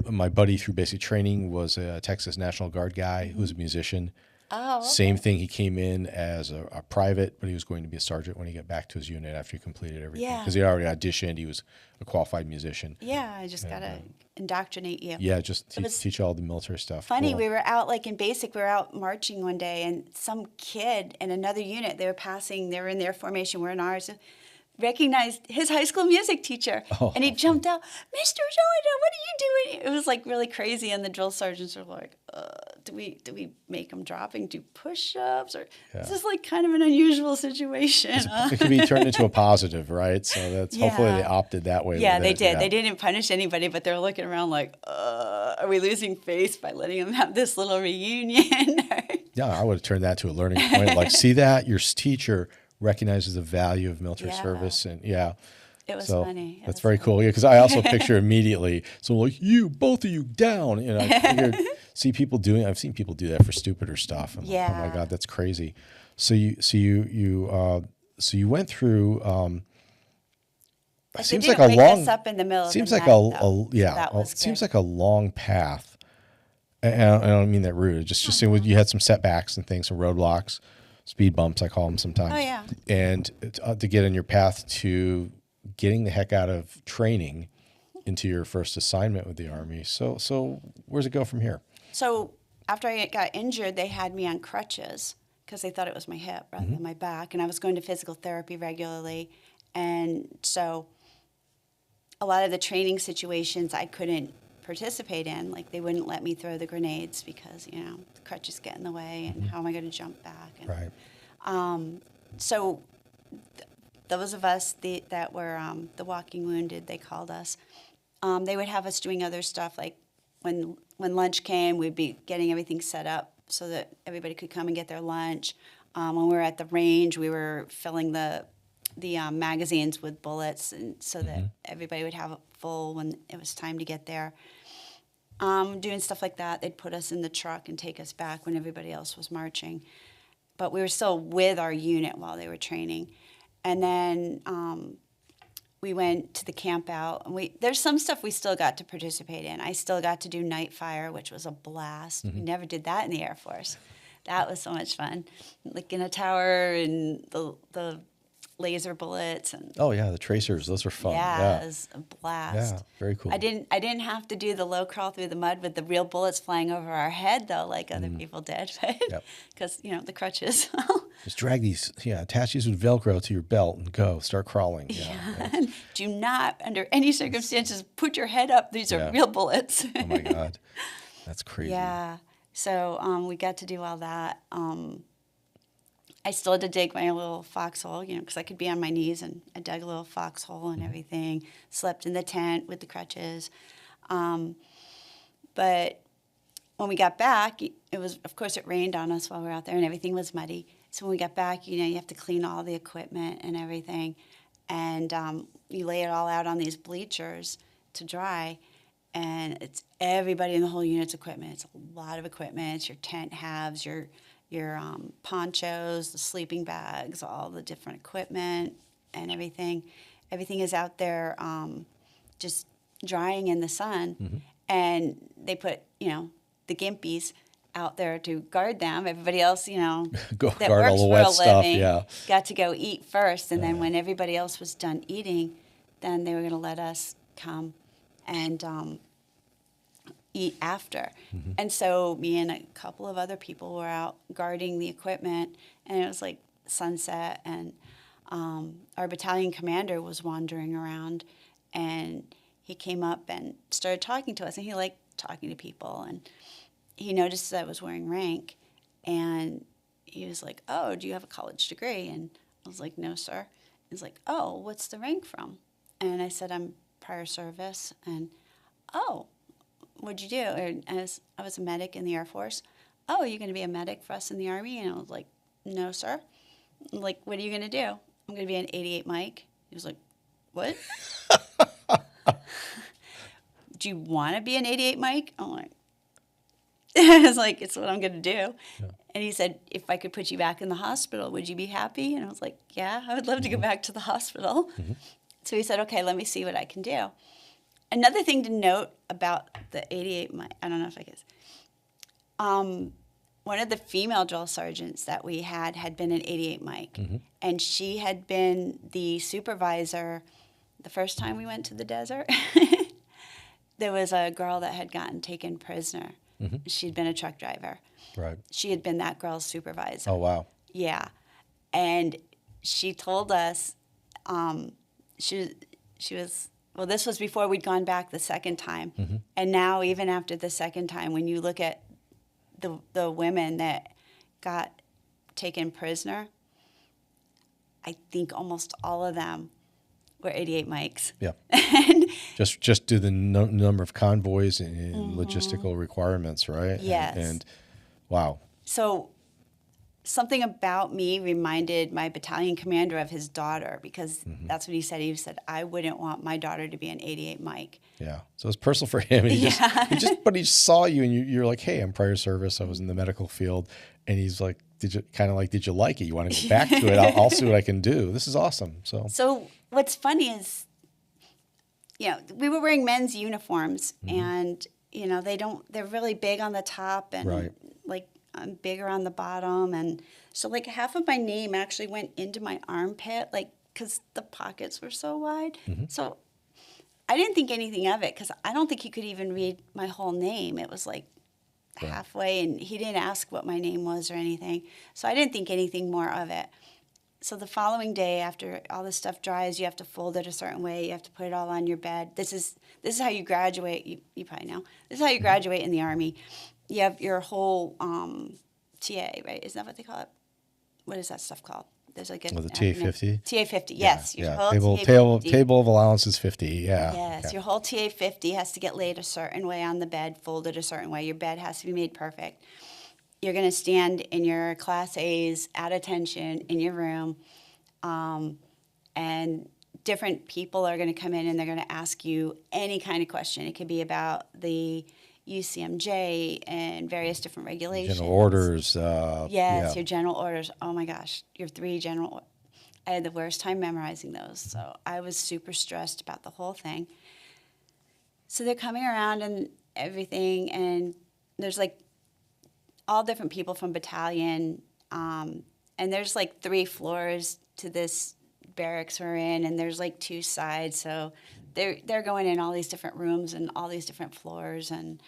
my buddy through basic training was a Texas National Guard guy who was a musician. Oh, okay. Same thing. He came in as a private, but he was going to be a sergeant when he got back to his unit after he completed everything. Yeah. Because he already auditioned. He was a qualified musician. Yeah, I just got to indoctrinate you. Yeah, just It was teach all the military stuff. Funny, Cool. we were out like in basic, we were out marching one day, and some kid in another unit, they were in their formation, we're in ours. recognized his high school music teacher. Oh, And he jumped out, Mr. So-and-so, what are you doing? It was like really crazy. And the drill sergeants were like, do we make them drop and do push-ups? Or this is like kind of an unusual situation. It can be turned into a positive, right? So that's hopefully they opted that way. Yeah, with they it. did. Yeah. They didn't punish anybody, but they're looking around like, are we losing face by letting them have this little reunion? Yeah, I would have turned that to a learning point. Like, see that? Your teacher recognizes the value of military service. And It was funny. It That's was very cool. Yeah, because I also picture immediately, so like, both of you down. And I figured, I've seen people do that for stupider stuff. I'm like, oh my God, that's crazy. So you went through, Like seems they like didn't a wake long, us up in the middle of seems the like night, though, so that it was seems good. like a long path. And I don't mean that rude. Just saying you had some setbacks and things, some roadblocks, speed bumps, I call them sometimes. Oh, yeah. And to get on your path to getting the heck out of training into your first assignment with the Army. So where's it go from here? So after I got injured, they had me on crutches because they thought it was my hip rather Mm-hmm. than my back. And I was going to physical therapy regularly. And so a lot of the training situations I couldn't participate in. Like they wouldn't let me throw the grenades because, the crutches get in the way and how am I going to jump back? And, Right. So those of us that were the walking wounded, they called us, they would have us doing other stuff. Like when lunch came, we'd be getting everything set up so that everybody could come and get their lunch. When we were at the range, we were filling the magazines with bullets, and so that everybody would have it full when it was time to get there. Doing stuff like that, they'd put us in the truck and take us back when everybody else was marching. But we were still with our unit while they were training. And then we went to the camp out, and there's some stuff we still got to participate in. I still got to do night fire, which was a blast. We never did that in the Air Force. That was so much fun. Like in a tower and the laser bullets and Oh yeah, the tracers, those were fun. it was a blast. Yeah, very cool. I didn't have to do the low crawl through the mud with the real bullets flying over our head though, like other people did, because the crutches. Just drag these, attach these with Velcro to your belt and go start crawling. Yeah. Do not, under any circumstances, put your head up. These are real bullets. Oh my God, that's crazy. Yeah. So we got to do all that. I still had to dig my little foxhole, because I could be on my knees, and I dug a little foxhole and everything. Slept in the tent with the crutches. But when we got back, of course, it rained on us while we were out there, and everything was muddy. So when we got back, you have to clean all the equipment and everything, and you lay it all out on these bleachers to dry. And it's everybody in the whole unit's equipment. It's a lot of equipment. It's your tent halves, your ponchos, the sleeping bags, all the different equipment and everything. Everything is out there just drying in the sun. And they put, the gimpies out there to guard them. Everybody else, Go that guard all works the for wet a stuff, living, got to go eat first. And then when everybody else was done eating, then they were going to let us come and eat after. And so me and a couple of other people were out guarding the equipment, and it was like sunset, and our battalion commander was wandering around, and he came up and started talking to us, and he liked talking to people, and he noticed that I was wearing rank, and he was like, "Oh, do you have a college degree?" And I was like, "No, sir." He's like, "Oh, what's the rank from?" And I said, "I'm prior service." And, "Oh, what'd you do?" And I was a medic in the Air Force. "Oh, you're going to be a medic for us in the Army?" And I was like, "No, sir." I'm like, "What are you going to do?" "I'm going to be an 88 Mike." He was like, "What?" "Do you want to be an 88 Mike?" I'm like, I was like, "It's what I'm going to do." And he said, "If I could put you back in the hospital, would you be happy?" And I was like, "Yeah, I would love to go back to the hospital." So he said, "Okay, let me see what I can do." Another thing to note about the 88 Mike, I don't know if I guess, one of the female drill sergeants that we had been an 88 Mike, and she had been the supervisor the first time we went to the desert. There was a girl that had gotten taken prisoner. She'd been a truck driver. Right. She had been that girl's supervisor. Oh, wow. Yeah. And she told us, she was, well, this was before we'd gone back the second time. Mm-hmm. And now, even after the second time, when you look at the women that got taken prisoner, I think almost all of them were 88 Mikes. Yeah. And Just do the number of convoys and logistical requirements, right? Yes. And wow. so something about me reminded my battalion commander of his daughter, because that's what he said. He said, I wouldn't want my daughter to be an 88 Mike. Yeah. So it's personal for him. And but he saw you and you're like, hey, I'm prior service. I was in the medical field. And he's like, did you like it? You want to go back to it? I'll see what I can do. This is awesome. So what's funny is, we were wearing men's uniforms, and, they're really big on the top, and Right. like I'm bigger on the bottom. And so like half of my name actually went into my armpit, like, because the pockets were so wide. So I didn't think anything of it, because I don't think he could even read my whole name. It was like halfway, and he didn't ask what my name was or anything. So I didn't think anything more of it. So the following day, after all this stuff dries, you have to fold it a certain way. You have to put it all on your bed. This is how you graduate. You probably know. This is how you graduate in the Army. You have your whole TA, right? Isn't that what they call it? What is that stuff called? There's like the TA-50? TA-50, yes. Your Yeah. whole Table of allowance is 50. Yeah. Yes, Okay. your whole TA-50 has to get laid a certain way on the bed, folded a certain way. Your bed has to be made perfect. You're going to stand in your Class A's at attention in your room, and different people are going to come in and they're going to ask you any kind of question. It could be about the UCMJ and various different regulations. General orders. Yes, your general orders. Oh my gosh, your 3 general. I had the worst time memorizing those, so I was super stressed about the whole thing. So they're coming around and everything, and there's like all different people from battalion, and there's like 3 floors to this barracks we're in, and there's like 2 sides, so they're going in all these different rooms and all these different floors, and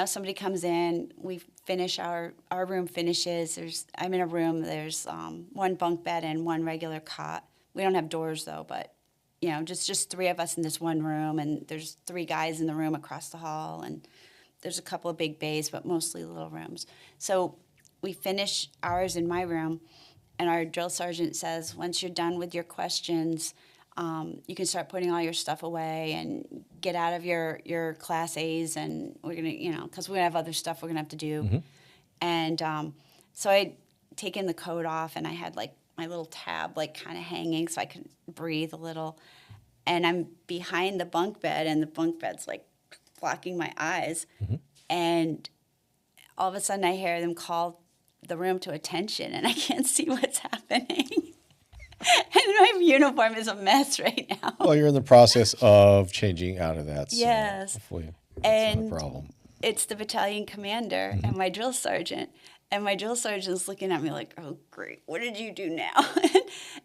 somebody comes in, we finish our room finishes. I'm in a room. There's 1 bunk bed and 1 regular cot. We don't have doors though, but just 3 of us in this one room, and there's 3 guys in the room across the hall, and there's a couple of big bays, but mostly little rooms. So we finish ours in my room, and our drill sergeant says, once you're done with your questions, you can start putting all your stuff away and get out of your Class A's, and we're going to, because we're going to have other stuff we're going to have to do. And so I'd taken the coat off, and I had like my little tab like kind of hanging so I could breathe a little. And I'm behind the bunk bed, and the bunk bed's like blocking my eyes. And all of a sudden I hear them call the room to attention, and I can't see what's happening. And my uniform is a mess right now. Well, you're in the process of changing out of that. So Yes. hopefully that's not And a problem. it's the battalion commander and my drill sergeant. And my drill sergeant's looking at me like, oh, great, what did you do now?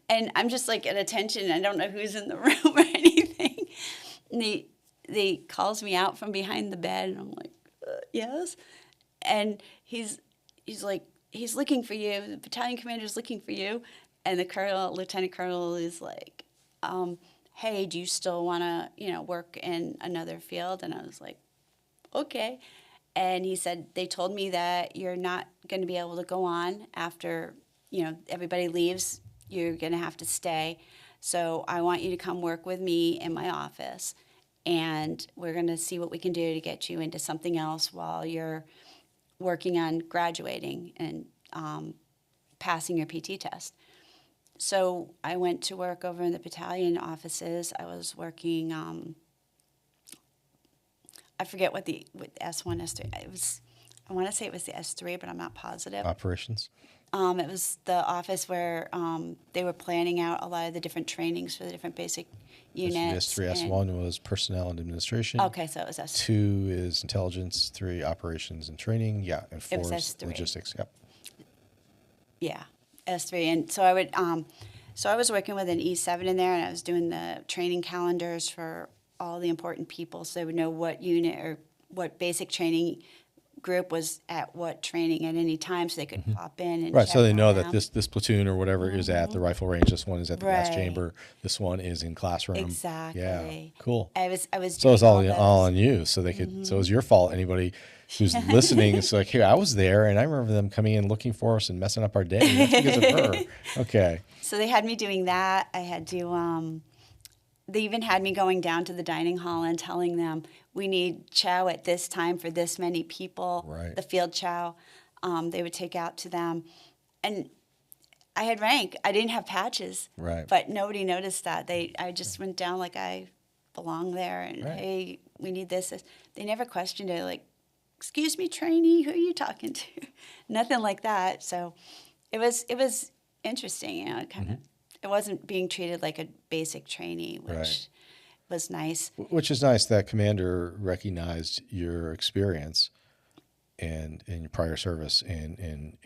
And I'm just like at attention. I don't know who's in the room or anything. And he calls me out from behind the bed, and I'm like, yes. And he's like, he's looking for you. The battalion commander's looking for you. And the lieutenant colonel is like, hey, do you still want to, work in another field? And I was like, okay. And he said, they told me that you're not going to be able to go on after, everybody leaves. You're going to have to stay. So I want you to come work with me in my office, and we're going to see what we can do to get you into something else while you're working on graduating and passing your PT test. So I went to work over in the battalion offices. I was working, I forget what S1, S3, I want to say it was the S3, but I'm not positive. Operations. It was the office where they were planning out a lot of the different trainings for the different basic units. S3, S1 was personnel and administration. Okay, so it was S3. 2 is intelligence, 3 operations and training. Yeah, and 4 was is S3. logistics. Yep. Yeah, S3. And so I was working with an E7 in there, and I was doing the training calendars for all the important people, so they would know what unit or what basic training group was at what training at any time, so they could pop in and Right, so check they know on that them. this platoon or whatever is at the rifle range. This one is at the gas Right. chamber. This one is in classroom. Exactly. Yeah, cool. I was So it's doing all those. on you. So they could. So it's your fault. Anybody who's listening, it's like, hey, I was there, and I remember them coming in looking for us and messing up our day. That's because of her. Okay. So they had me doing that. I had to. They even had me going down to the dining hall and telling them we need chow at this time for this many people. Right. The field chow, they would take out to them, and I had rank. I didn't have patches. Right. But nobody noticed that. I just went down like I belong there, and Right. hey, we need this. They never questioned it. Like, excuse me, trainee, who are you talking to? Nothing like that. So it was interesting. You know, kind of. It wasn't being treated like a basic trainee, which Right. was nice. Which is nice that commander recognized your experience and in your prior service. And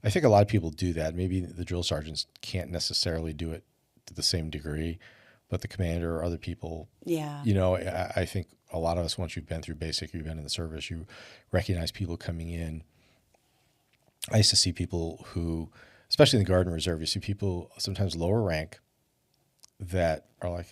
I think a lot of people do that. Maybe the drill sergeants can't necessarily do it to the same degree, but the commander or other people, Yeah. you know, I think a lot of us, once you've been through basic, you've been in the service, you recognize people coming in. I used to see people who, especially in the Guard and Reserve, you see people sometimes lower rank that are like,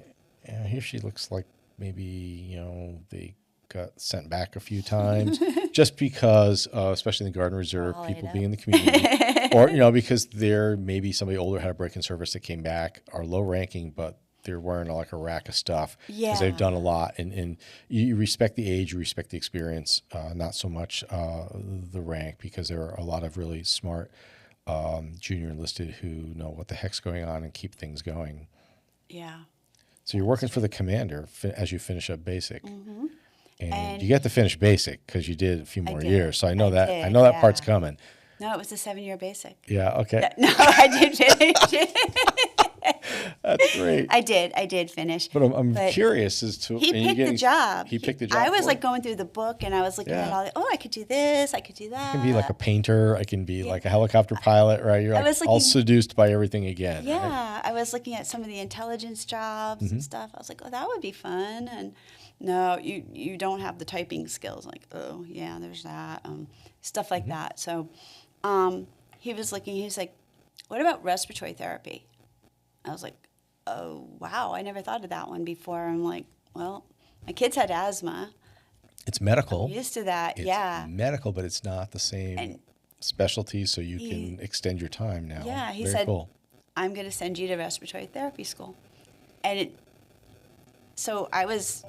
yeah, here she looks like maybe, you know, they got sent back a few times just because, especially in the Guard and Reserve, All people ate being in the community or, you know, because they're maybe somebody older had a break in service that came back, are low ranking, but they're wearing like a rack of stuff because they've Yeah. done a lot. And you respect the age, you respect the experience, not so much the rank, because there are a lot of really smart junior enlisted who know what the heck's going on and keep things going. Yeah. So you're working for the commander as you finish up basic, and And- you get to finish basic because you did a few more did. years. So I know I that did, that part's yeah. coming. No, it was a 7-year basic. Yeah. Okay. No, I did finish. That's great. I did finish. But I'm But curious as to He and you're picked the job. He picked the job. I was for like you. going through the book, and I was looking at Yeah. all the, I could do this, I could do that. I can be like a painter. I can be like a helicopter pilot, right? You're I like was all looking- seduced by everything again. Right? Yeah, I was looking at some of the intelligence jobs Mm-hmm. and stuff. I was like, oh, that would be fun. And no, you don't have the typing skills. Like, oh, yeah, there's that. Stuff like Mm-hmm. that. So he was looking, he was like, what about respiratory therapy? I was like, oh, wow, I never thought of that one before. I'm like, well, my kids had asthma. It's medical. I'm used to that. It's yeah. medical, but it's not the same And specialty, so you can extend your time now. Yeah, he Very said, cool. I'm going to send you to respiratory therapy school. And so I was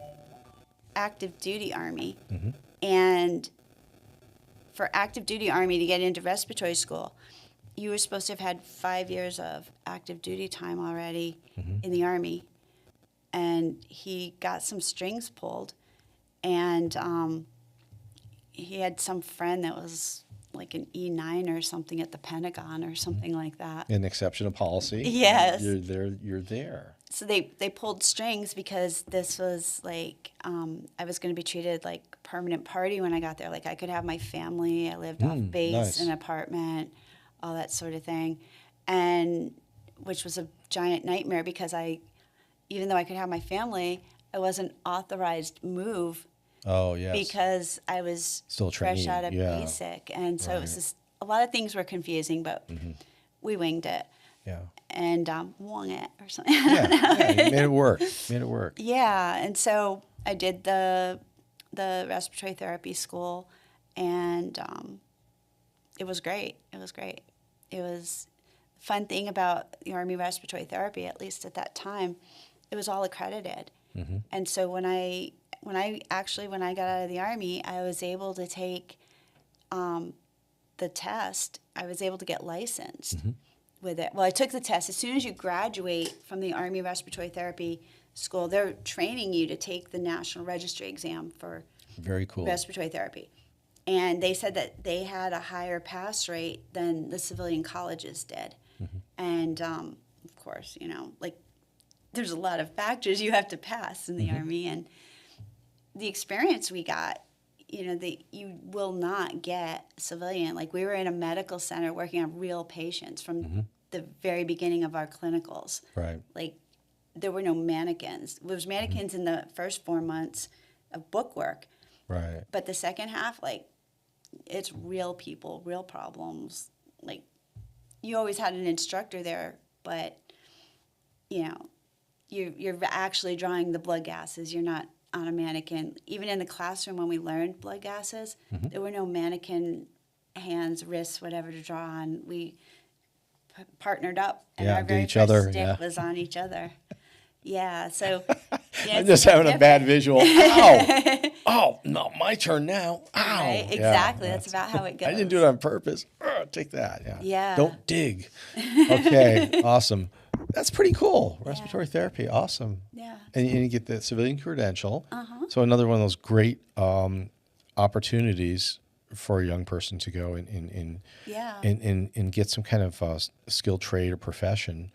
active duty Army. Mm-hmm. And for active duty Army to get into respiratory school, you were supposed to have had 5 years of active duty time already in the Army. And he got some strings pulled. And he had some friend that was like an E9 or something at the Pentagon or something like that. An exception of policy. Yes. You're there. You're there. So they pulled strings because this was like I was going to be treated like permanent party when I got there. Like I could have my family. I lived off base nice. in an apartment, all that sort of thing, and which was a giant nightmare because even though I could have my family, I wasn't authorized move Oh yes. because I was Still a fresh trainee, out of yeah. basic, and so it was Right. just a lot of things were confusing, but we winged it yeah. and won it or something. Yeah. You made it work. Made it work. Yeah, and so I did the respiratory therapy school, and it was great. It was great. It was the fun thing about the Army respiratory therapy, at least at that time, it was all accredited. And so when I got out of the Army, I was able to take the test. I was able to get licensed with it. Well, I took the test. As soon as you graduate from the Army Respiratory Therapy School, they're training you to take the National Registry exam for Very cool. respiratory therapy. And they said that they had a higher pass rate than the civilian colleges did. And of course, like there's a lot of factors you have to pass in the Army. And the experience we got, you will not get civilian. Like we were in a medical center working on real patients from the very beginning of our clinicals. Right. Like there were no mannequins. There was mannequins in the first 4 months of book work. Right. But the second half, like it's real people, real problems. Like, you always had an instructor there, but, you know, you're actually drawing the blood gases. You're not on a mannequin. Even in the classroom when we learned blood gases, there were no mannequin hands, wrists, whatever to draw on. We partnered up, and Yeah, our did very each first other, stick yeah. was on each other. Yeah, so yeah, I'm it's just having a bad different. visual. Ow! Oh, no, my turn now. Ow! Right? Yeah, Exactly. That's about how it goes. I didn't do it on purpose. Take that. Yeah. Yeah. Don't dig. Okay. Awesome. That's pretty cool. Yeah. Respiratory therapy. Awesome. Yeah. And you get the civilian credential. Uh-huh. So another one of those great opportunities for a young person to go Yeah. and get some kind of skilled trade or profession.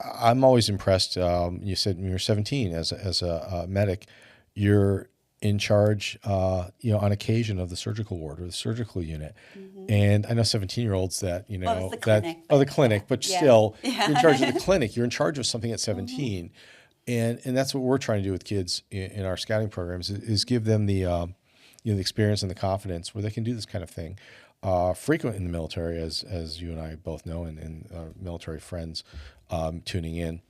I'm always impressed. You said when you were 17 as a medic, you're in charge, on occasion of the surgical ward or the surgical unit. And I know 17-year-olds that, Well, it's the that, clinic, the but clinic, but yeah. still Yeah. you're in charge of the clinic. You're in charge of something at 17. And that's what we're trying to do with kids in our scouting programs is give them the, the experience and the confidence where they can do this kind of thing. Frequent in the military, as you and I both know, and our military friends tuning in.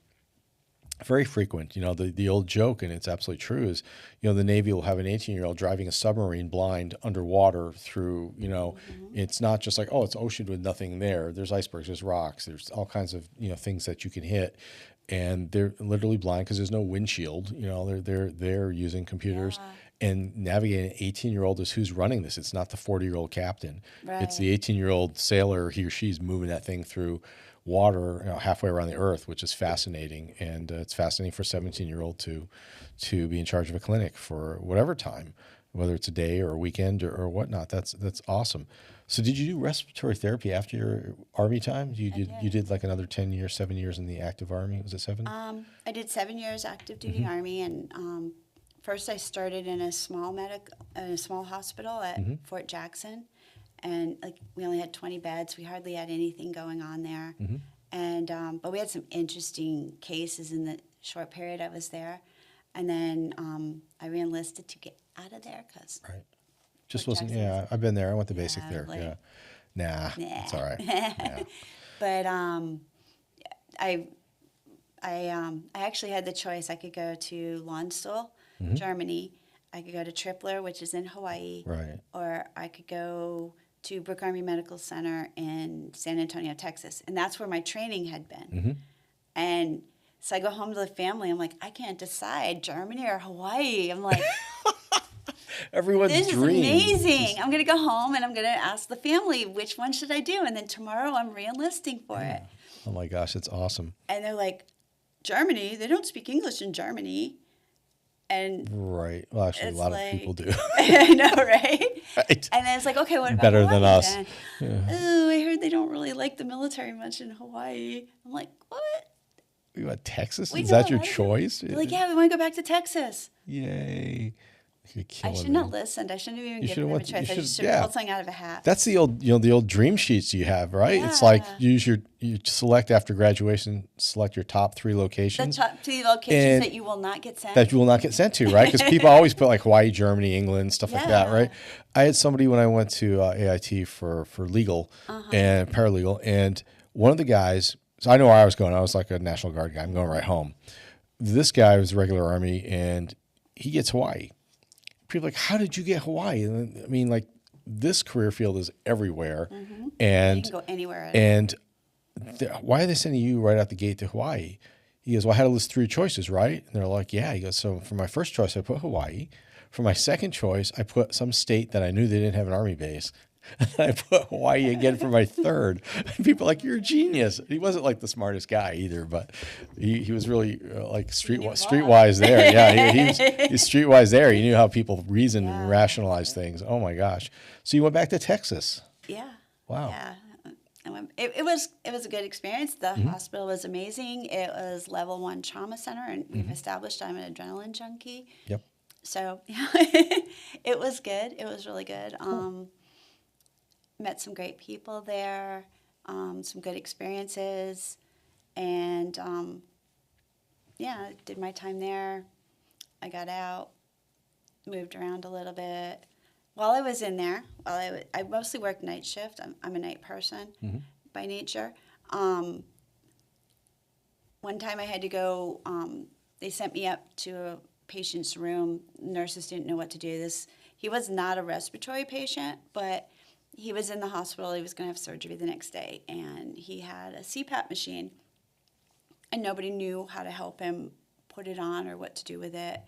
Very frequent. The old joke, and it's absolutely true, is, the Navy will have an 18-year-old driving a submarine blind underwater through, it's not just like, oh, it's ocean with nothing there. There's icebergs, there's rocks, there's all kinds of, things that you can hit. And they're literally blind because there's no windshield. They're using computers. Yeah. And navigating an 18-year-old is who's running this. It's not the 40-year-old captain. Right. It's the 18-year-old sailor. He or she's moving that thing through water, halfway around the earth, which is fascinating. And it's fascinating for a 17-year-old to be in charge of a clinic for whatever time, whether it's a day or a weekend or whatnot. That's awesome. So did you do respiratory therapy after your Army time? You did like another 10 years, 7 years in the active Army. Was it 7? I did 7 years active duty Army, and first I started in a small hospital at Fort Jackson, and we only had 20 beds. We hardly had anything going on there, and but we had some interesting cases in the short period I was there, and then I re-enlisted to get out of there because. Right. Just Fort wasn't. Jackson's- Yeah, I've been there. I went to basic Yeah, there. like- Yeah. Nah, it's all right. Yeah. But I actually had the choice. I could go to Landstuhl, Germany. I could go to Tripler, which is in Hawaii. Right. Or I could go to Brooke Army Medical Center in San Antonio, Texas. And that's where my training had been. And so I go home to the family. I'm like, I can't decide, Germany or Hawaii. I'm like, Everyone's this is dream. amazing. I'm going to go home and I'm going to ask the family, which one should I do? And then tomorrow I'm re-enlisting for it. Oh my gosh, it's awesome. And they're like, Germany? They don't speak English in Germany. And Right. Well, actually, a it's lot like- of people do. I know, right? Right. And then it's like, okay, what about Better than Hawaii us. then? Oh, I heard they don't really like the military much in Hawaii. I'm like, what? You went Texas? We Is that don't your like it. choice? They're like, yeah, we want to go back to Texas. Yay. You're I killing shouldn't have me. listened. I shouldn't have even You given should've them a went- choice. you I just should- should have yeah. pulled something out of a hat. That's the old, the old dream sheets you have, right? It's like Yeah. you select after graduation, select your top 3 the locations top 2 locations And that you will not get sent. that you will not get sent to, right? Because people always put like Hawaii, Germany, England, stuff like that, Yeah. right? I had somebody when I went to AIT for legal and paralegal, and one of the guys, so I know where I was going. I was like a National Guard guy. I'm going right home. This guy was regular Army, and he gets Hawaii. People are like, how did you get Hawaii? And I mean, like, this career field is everywhere, you and can go anywhere. and why are they sending you right out the gate to Hawaii? He goes, well, I had to list 3 choices, right? And they're like, yeah. He goes, so for my first choice, I put Hawaii. For my second choice, I put some state that I knew they didn't have an Army base. I put Hawaii again for my third. And people are like, you're a genius. He wasn't like the smartest guy either, but he was really like streetwise there. Yeah, he's streetwise there. He knew how people reason and rationalize things. Oh my gosh. So you went back to Texas. Yeah. Wow. Yeah. It was a good experience. The hospital was amazing. It was level 1 trauma center, and we've established I'm an adrenaline junkie. Yep. So yeah, it was good. It was really good. Met some great people there, some good experiences, and yeah, did my time there. I got out, moved around a little bit, while I was in there, I mostly worked night shift. I'm a night person by nature. One time I had to go, they sent me up to a patient's room. Nurses didn't know what to do. He was not a respiratory patient, but he was in the hospital. He was going to have surgery the next day, and he had a CPAP machine, and nobody knew how to help him put it on or what to do with it.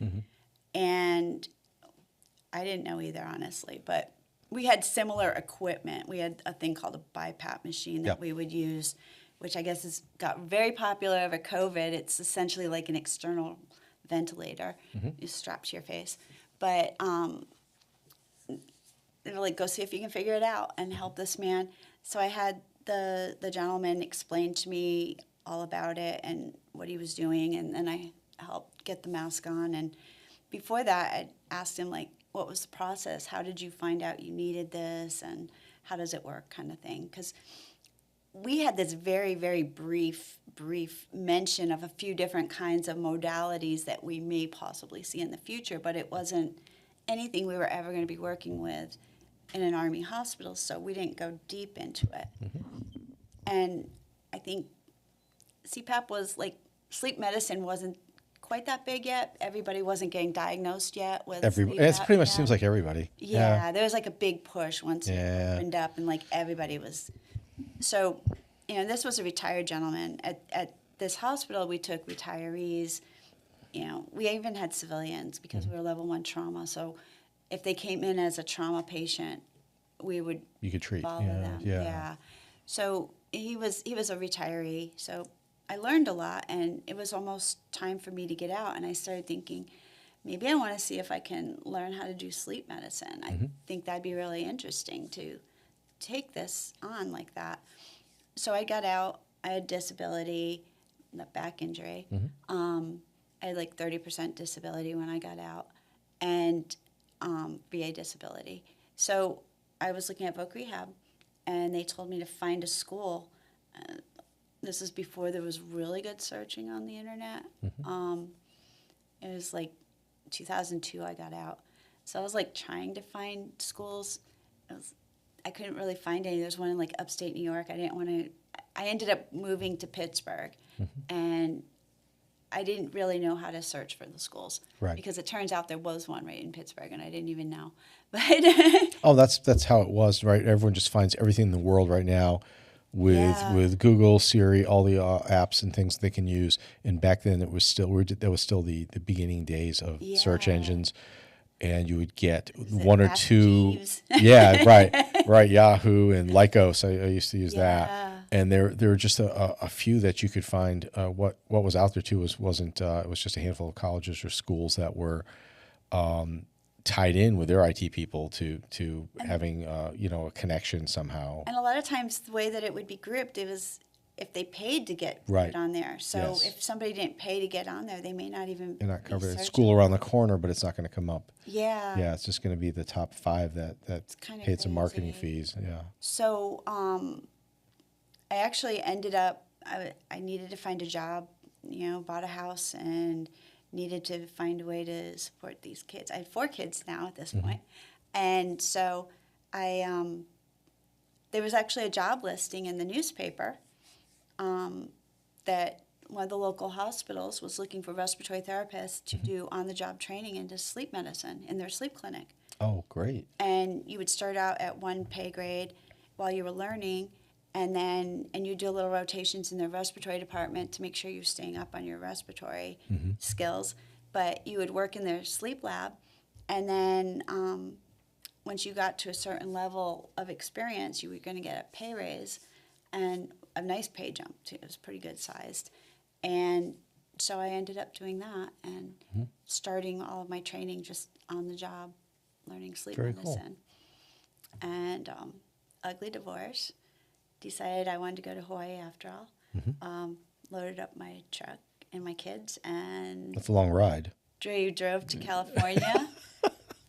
And I didn't know either, honestly, but we had similar equipment. We had a thing called a BiPAP machine that we would use, which I guess has got very popular over COVID. It's essentially like an external ventilator you strap to your face. But they were like, go see if you can figure it out and help this man. So I had the gentleman explain to me all about it and what he was doing, and then I helped get the mask on. And before that, I asked him, like, what was the process? How did you find out you needed this, and how does it work, kind of thing? Because we had this very, very brief mention of a few different kinds of modalities that we may possibly see in the future, but it wasn't anything we were ever going to be working with in an Army hospital, so we didn't go deep into it. And I think CPAP was like, sleep medicine wasn't quite that big yet. Everybody wasn't getting diagnosed yet with sleep It's pretty much apnea. seems like everybody. Yeah, there was like a big push once it Yeah. opened up, and like everybody was. So, this was a retired gentleman. At this hospital, we took retirees. We even had civilians because we were level 1 trauma. So, if they came in as a trauma patient, we would You could treat. follow them. Yeah. So he was a retiree. So I learned a lot, and it was almost time for me to get out. And I started thinking, maybe I want to see if I can learn how to do sleep medicine. I think that'd be really interesting to take this on like that. So I got out. I had disability, the back injury. I had like 30% disability when I got out, and VA disability. So I was looking at Voc Rehab, and they told me to find a school. This is before there was really good searching on the internet. It was like 2002 I got out. So I was like trying to find schools. I couldn't really find any. There's one in like upstate New York. I ended up moving to Pittsburgh, and I didn't really know how to search for the schools. Right. Because it turns out there was one right in Pittsburgh, and I didn't even know. But Oh, that's how it was, right? Everyone just finds everything in the world right now with Google, Siri, all the apps and things they can use. And back then, that was still the beginning days of search engines, and you would get one or Ask two. Jeeves? Yeah, right. Yahoo and Lycos. I used to use that, and there were just a few that you could find. What was out there too wasn't it was just a handful of colleges or schools that were tied in with their IT people to having a connection somehow. And a lot of times the way that it would be grouped, it was if they paid to get Right. put on there. So Yes. if somebody didn't pay to get on there, they may not even They're not be covered. It's searching. school around the corner, but it's not going to come up. Yeah. Yeah, it's just going to be the top 5 that kinda paid some marketing crazy. fees. Yeah. So I actually ended up, I needed to find a job, bought a house and needed to find a way to support these kids. I had 4 kids now at this point. And so there was actually a job listing in the newspaper that one of the local hospitals was looking for respiratory therapists to do on-the-job training into sleep medicine in their sleep clinic. Oh, great. And you would start out at one pay grade while you were learning, and you do a little rotations in the respiratory department to make sure you're staying up on your respiratory skills. But you would work in their sleep lab, and then once you got to a certain level of experience, you were going to get a pay raise and a nice pay jump too. It was pretty good sized. And so I ended up doing that and starting all of my training just on the job, learning sleep Very cool. medicine. And ugly divorce. Decided I wanted to go to Hawaii after all. Loaded up my truck and my kids and That's a long ride. drove to California.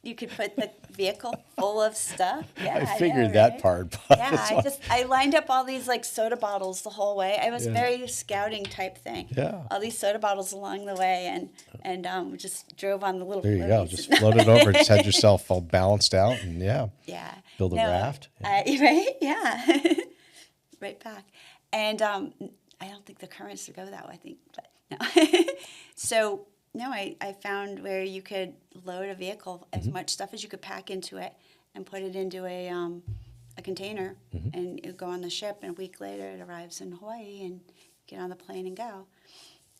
you could put the vehicle full of stuff. Yeah, I figured know, that right? part. But Yeah, I lined up all these like soda bottles the whole way. I was Yeah. very scouting type thing. Yeah. All these soda bottles along the way, and just drove on the little. There you go. floaties. Just floated over. Just had yourself all balanced out, and yeah, Yeah. build a raft. Right? Yeah. Right back. And I don't think the currents would go that way, I think. But no. So, no, I found where you could load a vehicle, as much stuff as you could pack into it, and put it into a container, and it would go on the ship, and a week later it arrives in Hawaii, and get on the plane and go.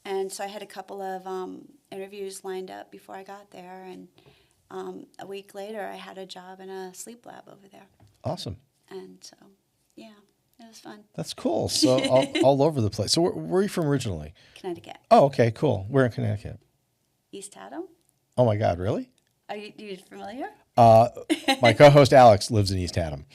And so I had a couple of interviews lined up before I got there, and a week later I had a job in a sleep lab over there. Awesome. And so, yeah, it was fun. That's cool. So all over the place. So where are you from originally? Connecticut. Oh, okay, cool. We're in Connecticut. East Haddam? Oh my God, really? Are you familiar? My co-host Alex lives in East Haddam.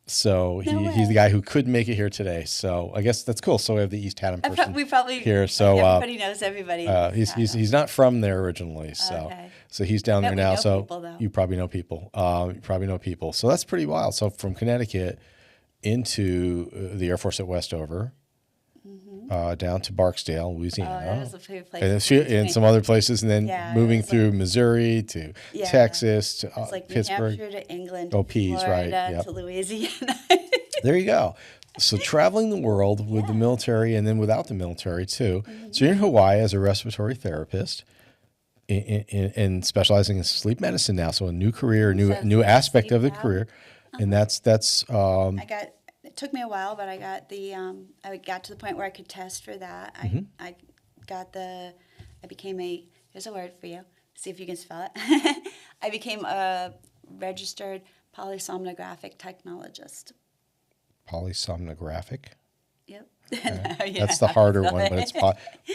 So No he's the way. guy who couldn't make it here today. So I guess that's cool. So we have the East Haddam person We probably here. So everybody knows everybody. in East Haddam. he's not from there originally. So Okay. so he's down Bet there we now. know So people, though. you probably know people. You probably know people. So that's pretty wild. So from Connecticut into the Air Force at Westover, down to Barksdale, Louisiana. Oh, that was a favorite place. And, then to and visit. some other places, and then Yeah, it moving was through Missouri to Yeah. Texas to It's like New Pittsburgh. Hampshire to England. Oh, to Peas, right, Florida yep. to Louisiana. There you go. So traveling the world with the military and then without the military too. So you're in Hawaii as a respiratory therapist and specializing in sleep medicine now. So a new career, new aspect of the career. And that's It took me a while, but I got to the point where I could test for that. I became here's a word for you. See if you can spell it. I became a registered polysomnographic technologist. polysomnographic. Yep. That's the harder one, but it's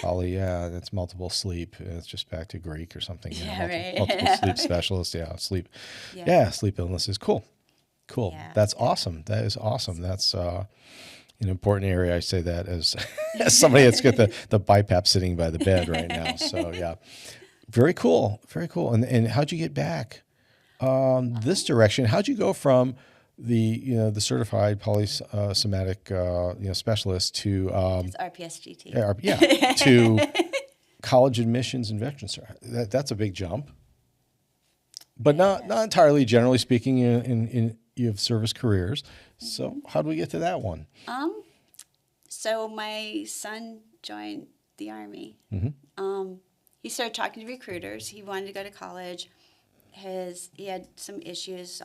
poly. Yeah, that's multiple sleep. It's just back to Greek or something. Yeah, right. Multiple sleep specialist. Yeah, sleep. Yeah. Yeah, sleep illnesses. Cool. Yeah. That's awesome. That is awesome. That's an important area. I say that as as somebody that's got the BiPAP sitting by the bed right now. So yeah, very cool. Very cool. And how'd you get back this direction? How'd you go from the certified polysomatic specialist to It's RPSGT. to college admissions and veterans? That's a big jump, but not entirely. Generally speaking, in you have service careers. So how do we get to that one? So my son joined the Army. He started talking to recruiters. He wanted to go to college. He had some issues.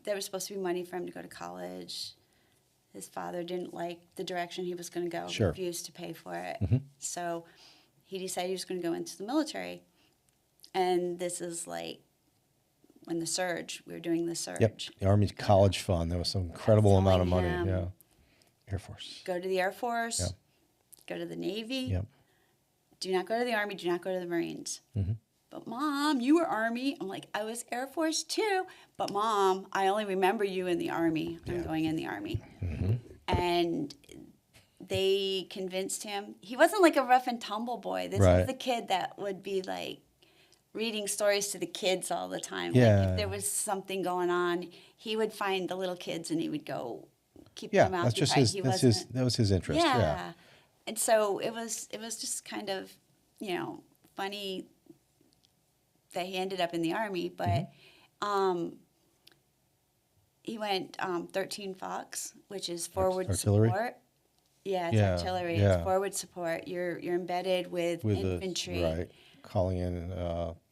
There was supposed to be money for him to go to college. His father didn't like the direction he was going to go. Sure. Refused to pay for it. So he decided he was going to go into the military. And this is like when the surge, we were doing the surge. Yep, the Army College Fund. There was some incredible amount of money. telling him- Yeah, Air Force. Go to the Air Force. Yep. Go to the Navy. Yep. Do not go to the Army. Do not go to the Marines. Mm-hmm. But Mom, you were Army. I'm like, I was Air Force too. But Mom, I only remember you in the Army. I'm going in the Army. And they convinced him. He wasn't like a rough and tumble boy. This Right. was the kid that would be like reading stories to the kids all the time. Yeah. Like if there was something going on, he would find the little kids and he would go keep Yeah, them out. that's just that was his interest. Yeah. And so it was just kind of, funny that he ended up in the Army, but he went 13 Fox, which is forward Artillery? support. Yeah, it's Yeah, artillery. yeah. It's forward support. You're embedded with infantry. right, calling in.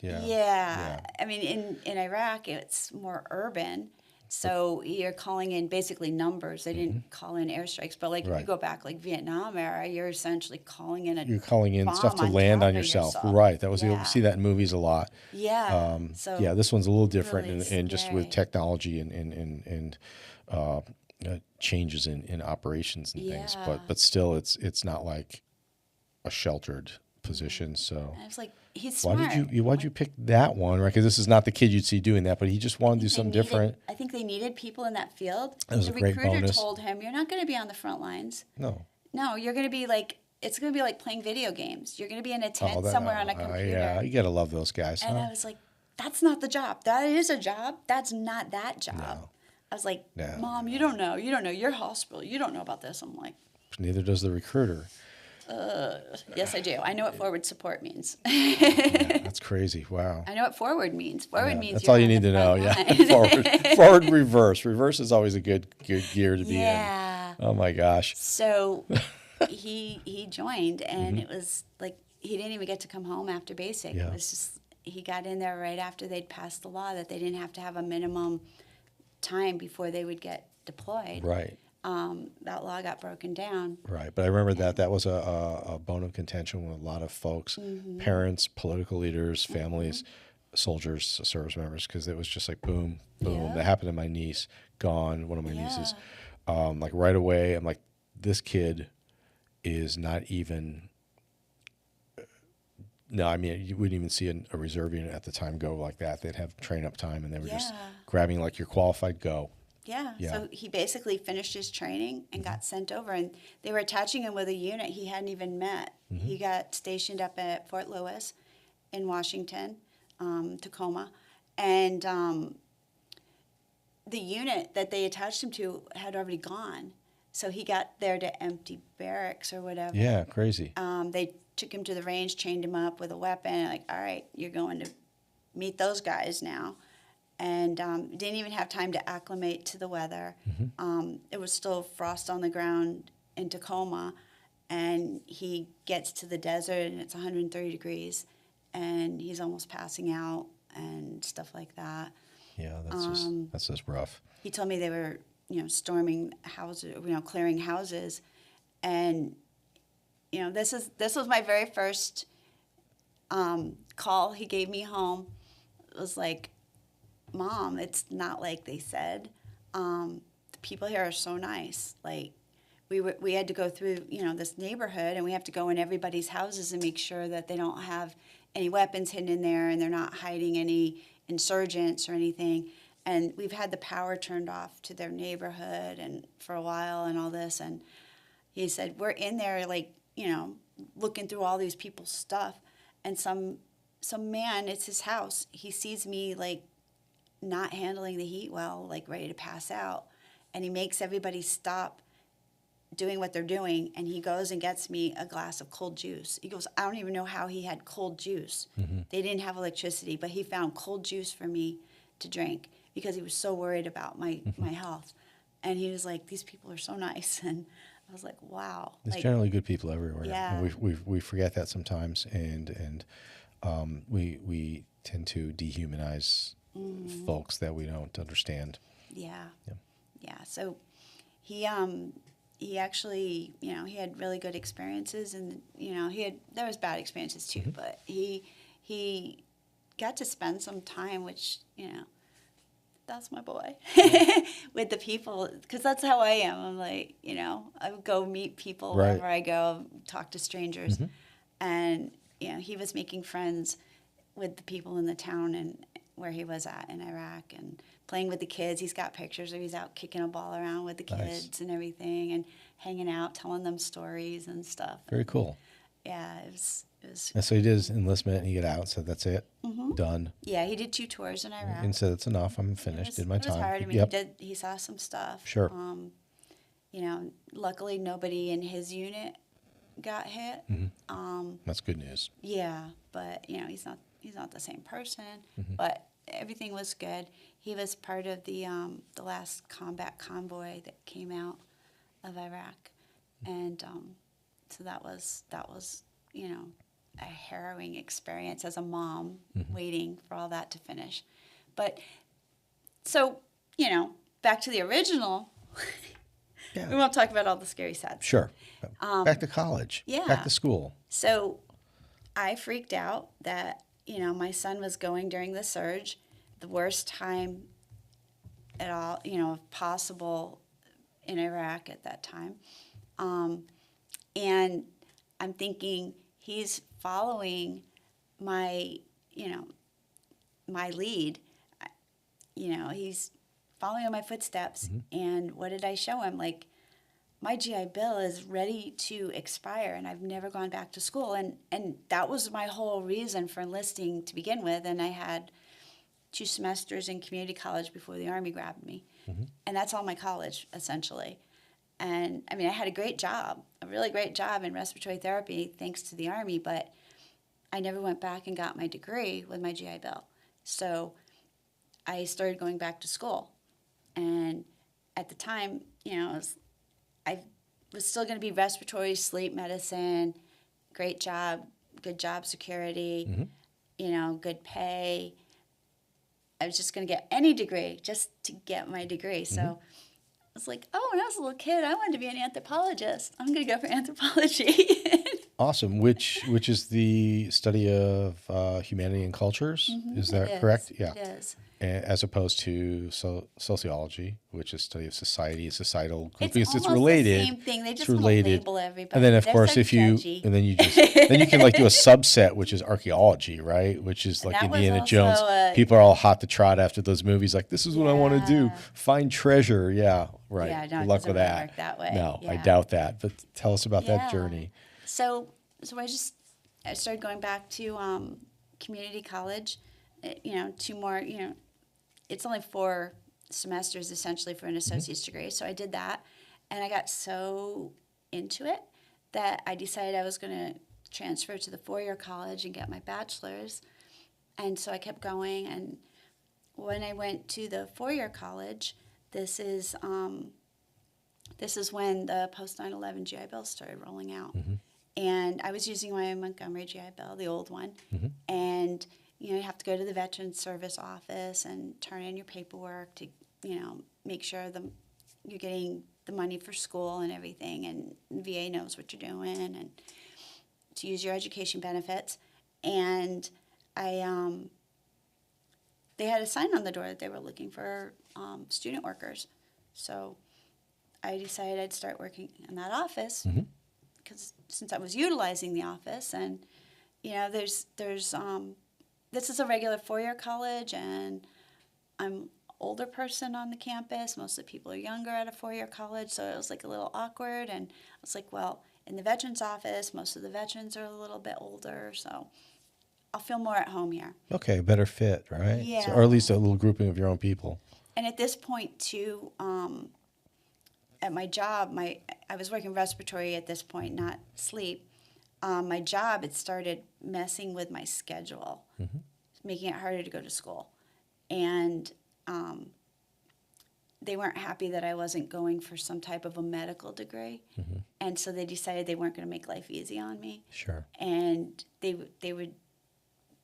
Yeah. I mean, in Iraq, it's more urban. So you're calling in basically numbers. They didn't call in airstrikes. But like if Right. you go back like Vietnam era, you're essentially calling in You're calling in stuff to bomb land top on of yourself. Right. That was Yeah. you see that in movies a lot. Yeah. So Yeah, this one's a little different really in just with scary. technology and changes in operations and things. Yeah. But still, it's not like a sheltered position. So I was like, he's why'd smart. you pick that one? Right? Because this is not the kid you'd see doing that, but he just wanted to do something different. I think they needed people in that field. That was the a great recruiter bonus. told him, "You're not going to be on the front lines. No. No, you're going to be like it's going to be like playing video games. You're going to be in a Oh, tent somewhere on a computer. yeah, you gotta love those guys, And huh? I was like, that's not the job. That is a job. That's not that job. No. I was like, No, Mom, you don't know. You don't know. You're hospital. You don't know about this. I'm like, Neither does the recruiter. yes, I do. I know what forward support means. Yeah, that's crazy. Wow. I know what forward means. Forward Yeah, means that's you're all you on need the to know. front Yeah, line. forward, reverse. Reverse is always a good gear to be Yeah. in. Oh my gosh. So he joined, and Mm-hmm. it was like he didn't even get to come home after basic. Yeah. It was just he got in there right after they'd passed the law that they didn't have to have a minimum time before they would get deployed. Right. That law got broken down. Right, but I remember that was a bone of contention with a lot of folks, parents, political leaders, families, soldiers, service members, because it was just like boom, boom. Yeah. That happened to my niece, gone. One of my Yeah. nieces, like right away. I'm like, this kid is not even. No, I mean you wouldn't even see a reserve unit at the time go like that. They'd have train up time, and they were just Yeah. grabbing like you're qualified, go. Yeah. Yeah. So he basically finished his training and got sent over, and they were attaching him with a unit he hadn't even met. He got stationed up at Fort Lewis in Washington, Tacoma, and the unit that they attached him to had already gone. So he got there to empty barracks or whatever. Yeah, crazy. They took him to the range, chained him up with a weapon, like, all right, you're going to meet those guys now. And didn't even have time to acclimate to the weather. It was still frost on the ground in Tacoma, and he gets to the desert and it's 130 degrees, and he's almost passing out and stuff like that. Yeah, that's just rough. He told me they were, storming houses, clearing houses, and this was my very first call he gave me home. It was like, Mom, it's not like they said. The people here are so nice. Like, we had to go through, this neighborhood, and we have to go in everybody's houses and make sure that they don't have any weapons hidden in there, and they're not hiding any insurgents or anything. And we've had the power turned off to their neighborhood and for a while and all this. And he said, we're in there, like, looking through all these people's stuff, and some man, it's his house. He sees me, like, not handling the heat well, like ready to pass out. And he makes everybody stop doing what they're doing, and he goes and gets me a glass of cold juice. He goes, I don't even know how he had cold juice. They didn't have electricity, but he found cold juice for me to drink because he was so worried about my health. And he was like, these people are so nice. And I was like, wow. There's Like, generally good people everywhere. Yeah. And we forget that sometimes, and we tend to dehumanize folks that we don't understand. yeah. Yeah. Yeah. So he actually, he had really good experiences, and there was bad experiences too, but he got to spend some time, which, that's my boy, with the people, because that's how I am. I'm like, I would go meet people Right. wherever I go, talk to strangers, and he was making friends with the people in the town and where he was at in Iraq, and playing with the kids. He's got pictures of he's out kicking a ball around with the Nice. kids and everything, and hanging out, telling them stories and stuff. Very cool. Yeah, it was. And so he did his enlistment, and he got out, said, that's it, done. Yeah, he did 2 tours in Iraq. And said, that's enough, I'm finished, did my It was time. hard. I mean, Yep. he saw some stuff. Sure. Luckily nobody in his unit got hit. That's good news. Yeah, but he's not the same person. But everything was good. He was part of the last combat convoy that came out of Iraq, and so that was a harrowing experience as a mom, waiting for all that to finish. But so back to the original. Yeah. We won't talk about all the scary sad stuff. Sure. Back to college. yeah. Back to school. So I freaked out that, my son was going during the surge, the worst time at all, possible in Iraq at that time. And I'm thinking he's following my lead. He's following in my footsteps. And what did I show him? Like, my GI Bill is ready to expire and I've never gone back to school. And that was my whole reason for enlisting to begin with. And I had 2 semesters in community college before the Army grabbed me. And that's all my college, essentially. And I mean, I had a great job, a really great job in respiratory therapy, thanks to the Army, but I never went back and got my degree with my GI Bill. So I started going back to school. And at the time, I was still going to be respiratory, sleep medicine, great job, good job security, good pay. I was just going to get any degree just to get my degree. So I was like, oh, when I was a little kid, I wanted to be an anthropologist. I'm going to go for anthropology. Awesome. Which is the study of humanity and cultures. Is that correct? Yeah. It is. As opposed to sociology, which is study of society, societal group, It's because it's almost related. the same thing. They just It's want to related. label everybody. And then, of They're course, so if you judgy. and then you just then you can like do a subset, which is archaeology, right? Which is like that was Indiana also Jones. a- People are all hot to trot after those movies. Like, this is what I want to do: Yeah. find treasure. Yeah, right. Yeah, no, Good it luck doesn't with really that. work that way. No, I Yeah. doubt that. But tell us about that Yeah. journey. So I started going back to community college. 2 more. It's only 4 semesters essentially for an associate's degree. So I did that, and I got so into it that I decided I was going to transfer to the 4-year college and get my bachelor's. And so I kept going. And when I went to the 4-year college, this is when the post 9/11 GI Bill started rolling out. And I was using my Montgomery GI Bill, the old one. And you have to go to the Veterans Service office and turn in your paperwork to, make sure you're getting the money for school and everything, and VA knows what you're doing, and to use your education benefits. And they had a sign on the door that they were looking for student workers. So I decided I'd start working in that office because since I was utilizing the office, and this is a regular 4-year college, and I'm older person on the campus. Most of the people are younger at a 4-year college, so it was like a little awkward. And I was like, well, in the veterans office, most of the veterans are a little bit older, so I'll feel more at home here. Okay, a better fit, right? Yeah. So, or at least a little grouping of your own people. And at this point, too, at my job, I was working respiratory at this point, not sleep. My job had started messing with my schedule, making it harder to go to school. And they weren't happy that I wasn't going for some type of a medical degree. And so they decided they weren't going to make life easy on me. Sure. And they would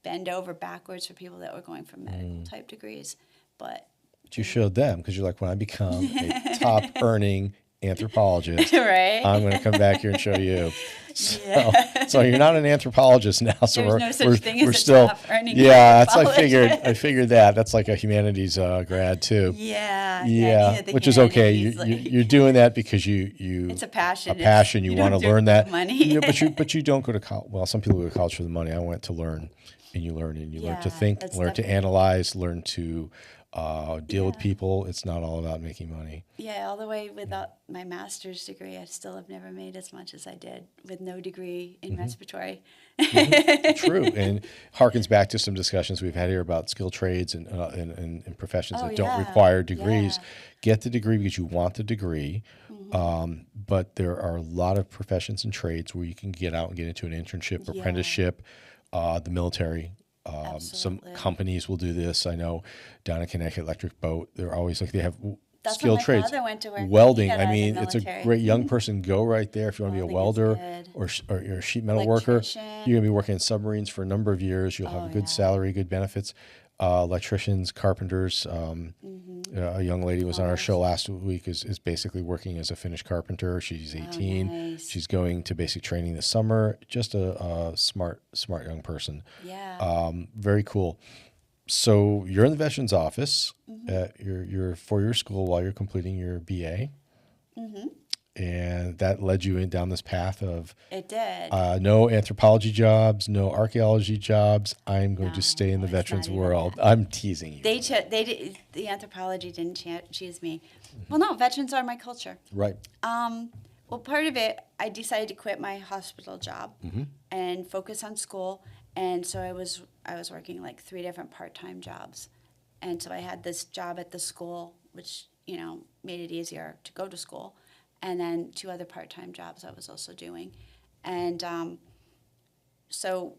bend over backwards for people that were going for medical type degrees. But You showed them because you're like, when I become a top earning anthropologist, right? I'm going to come back here and show you. So you're not an anthropologist now. So There's no such thing as we're a still, top-earning that's anthropologist. I figured that. That's like a humanities grad too. Yeah, Which is okay. humanities, You're doing that because you it's a passion. You don't want to do it learn for that. the money. But you don't go to college. Well, some people go to college for the money. I went to learn, and you learn to Yeah, think, that's learn to definitely- analyze, learn to deal with people. It's not all about making money. Yeah, all the way without my master's degree, I still have never made as much as I did with no degree in respiratory. True, and harkens back to some discussions we've had here about skilled trades and professions that don't require degrees. Yeah. Get the degree because you want the degree, but there are a lot of professions and trades where you can get out and get into an internship, apprenticeship, the military. Some Absolutely. companies will do this. I know down in Connecticut Electric Boat, they're always like they have That's skilled what my trades. father went to work. He Welding. got I out of the mean, it's a military. great young person. Go right there if you want to be a Welding is welder good. or you're a sheet metal worker. Electrician. You're gonna be working in submarines for a number of years. You'll have a good salary, good benefits. Electricians, carpenters. A young lady was on our show last week. Is basically working as a finished carpenter. She's 18. nice. She's going to basic training this summer. Just a smart young person. Yeah. Very cool. So you're in the veterans office at your 4-year school while you're completing your BA. and that led you in down this path of It did. no anthropology jobs, no archaeology jobs. I'm going to stay in the it's veterans not even world. that. I'm teasing you. The anthropology didn't choose me. Well, no, veterans are my culture. Right. Well, part of it, I decided to quit my hospital job and focus on school, and so I was working like 3 different part-time jobs, and so I had this job at the school, which made it easier to go to school, and then 2 other part-time jobs I was also doing, and so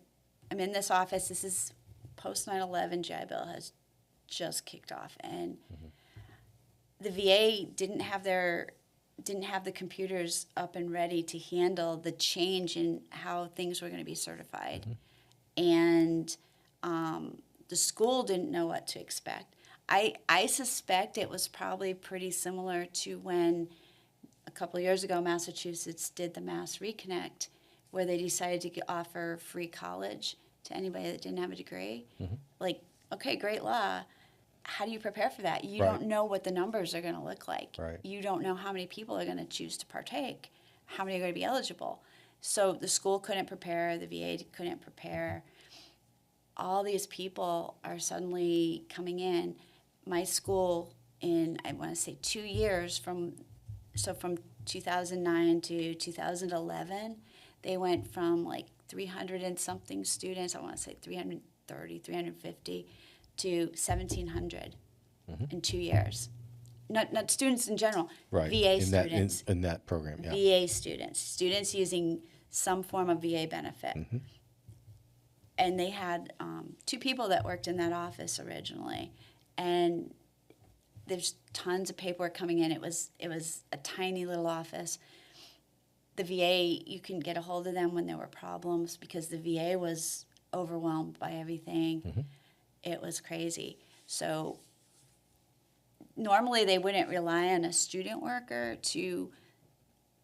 I'm in this office. This is post 9/11. GI Bill has just kicked off, and the VA didn't have the computers up and ready to handle the change in how things were going to be certified. And the school didn't know what to expect. I suspect it was probably pretty similar to when a couple of years ago Massachusetts did the Mass Reconnect, where they decided to offer free college to anybody that didn't have a degree. Like, okay, great law. How do you prepare for that? You Right. don't know what the numbers are going to look like. Right. You don't know how many people are going to choose to partake, how many are going to be eligible. So the school couldn't prepare, the VA couldn't prepare. All these people are suddenly coming in. My school, in, I want to say 2 years, from 2009 to 2011, they went from like 300 and something students, I want to say 330, 350, to 1,700 in 2 years. Not students in general, Right. VA in students. That, in that program, yeah. VA students using some form of VA benefit. And they had 2 people that worked in that office originally, and there's tons of paperwork coming in. It was a tiny little office. The VA, you can get a hold of them when there were problems because the VA was overwhelmed by everything. It was crazy. So normally they wouldn't rely on a student worker to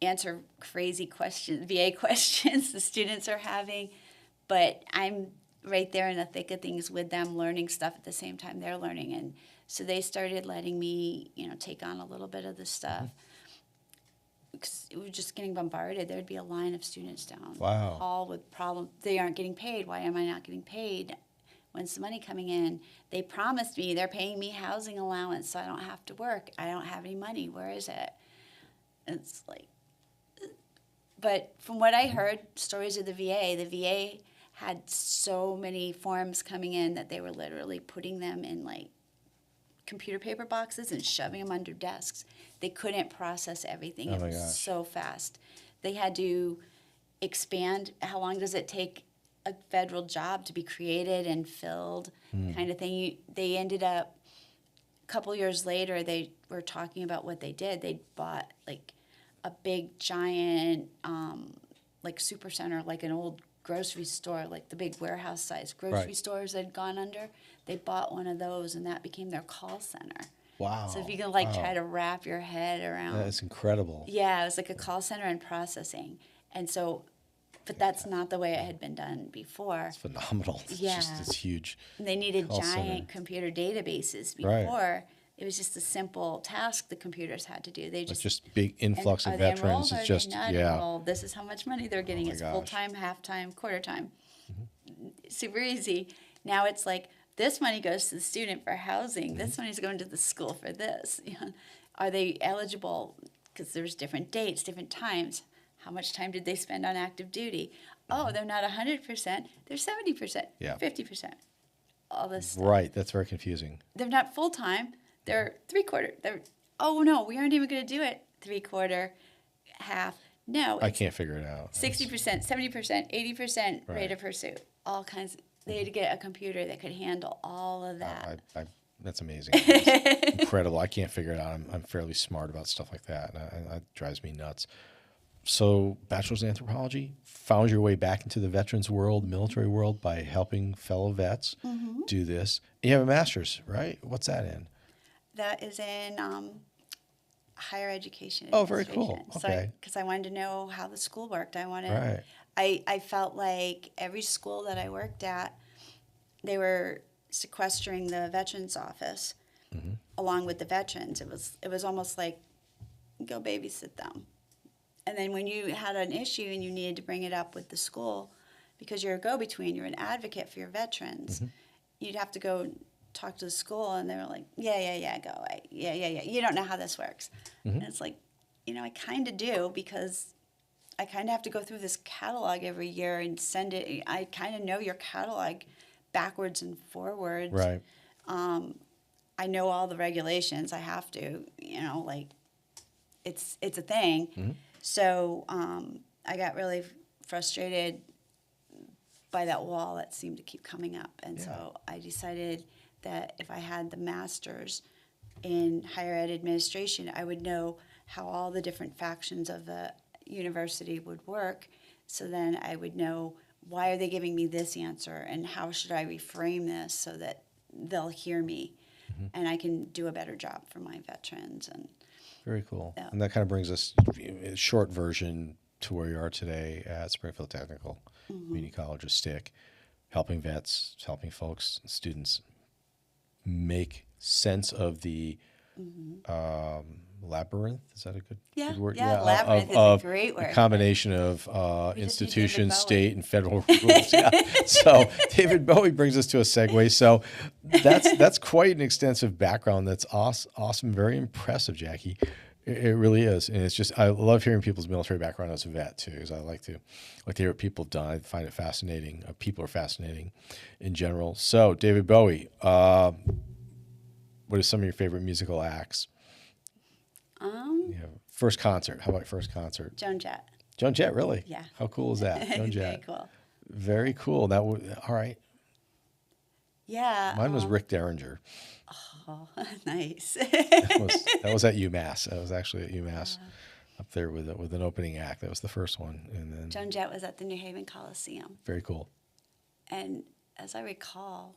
answer crazy questions, VA questions the students are having, but I'm right there in the thick of things with them, learning stuff at the same time they're learning. And so they started letting me, take on a little bit of the stuff. Because we were just getting bombarded. There'd be a line of students down Wow. the hall with problems. They aren't getting paid. Why am I not getting paid? When's the money coming in? They promised me they're paying me housing allowance so I don't have to work. I don't have any money. Where is it? It's like, but from what I heard, stories of the VA had so many forms coming in that they were literally putting them in like computer paper boxes and shoving them under desks. They couldn't process everything. Oh It my was gosh. so fast. They had to expand. How long does it take a federal job to be created and filled, kind of thing? They ended up, a couple years later, they were talking about what they did. They bought like a big giant, like super center, like an old grocery store, like the big warehouse size grocery Right. stores had gone under. They bought one of those, and that became their call center. Wow. So if you can try to wrap your head around, That's incredible. yeah, it was like a call center and processing, and so, but that's not the way it had been done before. It's phenomenal. It's just Yeah. this huge. And they needed Call center. giant computer databases Right. before. It was just a simple task the computers had to do. They It's just just big influx are of they veterans. enrolled? It's Are just they not yeah. enrolled? This is how much money they're getting. my It's gosh. full time, half time, quarter time. Super easy. Now it's like this money goes to the student for housing. This money's going to the school for this. Are they eligible? Because there's different dates, different times. How much time did they spend on active duty? Oh, they're not 100%. They're 70%. Yeah. 50%. All this stuff. Right. That's very confusing. They're not full time. They're 3/4. Oh no, we aren't even going to do it 3/4, half. No, I it's can't figure it out. 60%, 70%, 80% rate Right. of pursuit. All kinds. They had to get a computer that could handle all of that. That's amazing. It's incredible. I can't figure it out. I'm fairly smart about stuff like that, and that drives me nuts. So, bachelor's in anthropology, found your way back into the veterans world, military world, by helping fellow vets do this. You have a master's, right? What's that in? That is in higher education. Oh, very cool. Administration. Okay. Because I wanted to know how the school worked. Right. I felt like every school that I worked at, they were sequestering the veterans office along with the veterans. It was almost like, go babysit them. And then when you had an issue and you needed to bring it up with the school, because you're a go-between, you're an advocate for your veterans, you'd have to go talk to the school, and they were like, yeah, go away. Yeah. You don't know how this works. And it's like, I kind of do, because I kind of have to go through this catalog every year and send it. I kind of know your catalog backwards and forwards. Right. I know all the regulations. I have to, like, it's a thing. So I got really frustrated by that wall that seemed to keep coming up. And so I decided that if I had the master's in higher ed administration, I would know how all the different factions of the university would work. So then I would know, why are they giving me this answer, and how should I reframe this so that they'll hear me and I can do a better job for my veterans. And very cool. Yeah. And that kind of brings us, a short version, to where you are today at Springfield Technical Community College of Stick, helping vets, helping folks, students make sense of the labyrinth. Is that a good word? Labyrinth is a great word. A combination of just need institutions, David Bowie. state, and federal rules. Yeah. So David Bowie brings us to a segue. So that's quite an extensive background. That's awesome, very impressive, Jackie. It really is, and it's just, I love hearing people's military background as a vet too, because I like to hear what people have done. I find it fascinating. People are fascinating in general. So David Bowie, what are some of your favorite musical acts? First concert. How about first concert? Joan Jett. Joan Jett, really? Yeah. How cool is that? Joan Jett. Very cool. Very cool. That was all right. Yeah. Mine was Rick Derringer. Oh, nice. That was at UMass. That was actually at UMass, up there with an opening act. That was the first one, and then Joan Jett was at the New Haven Coliseum. very cool. And as I recall,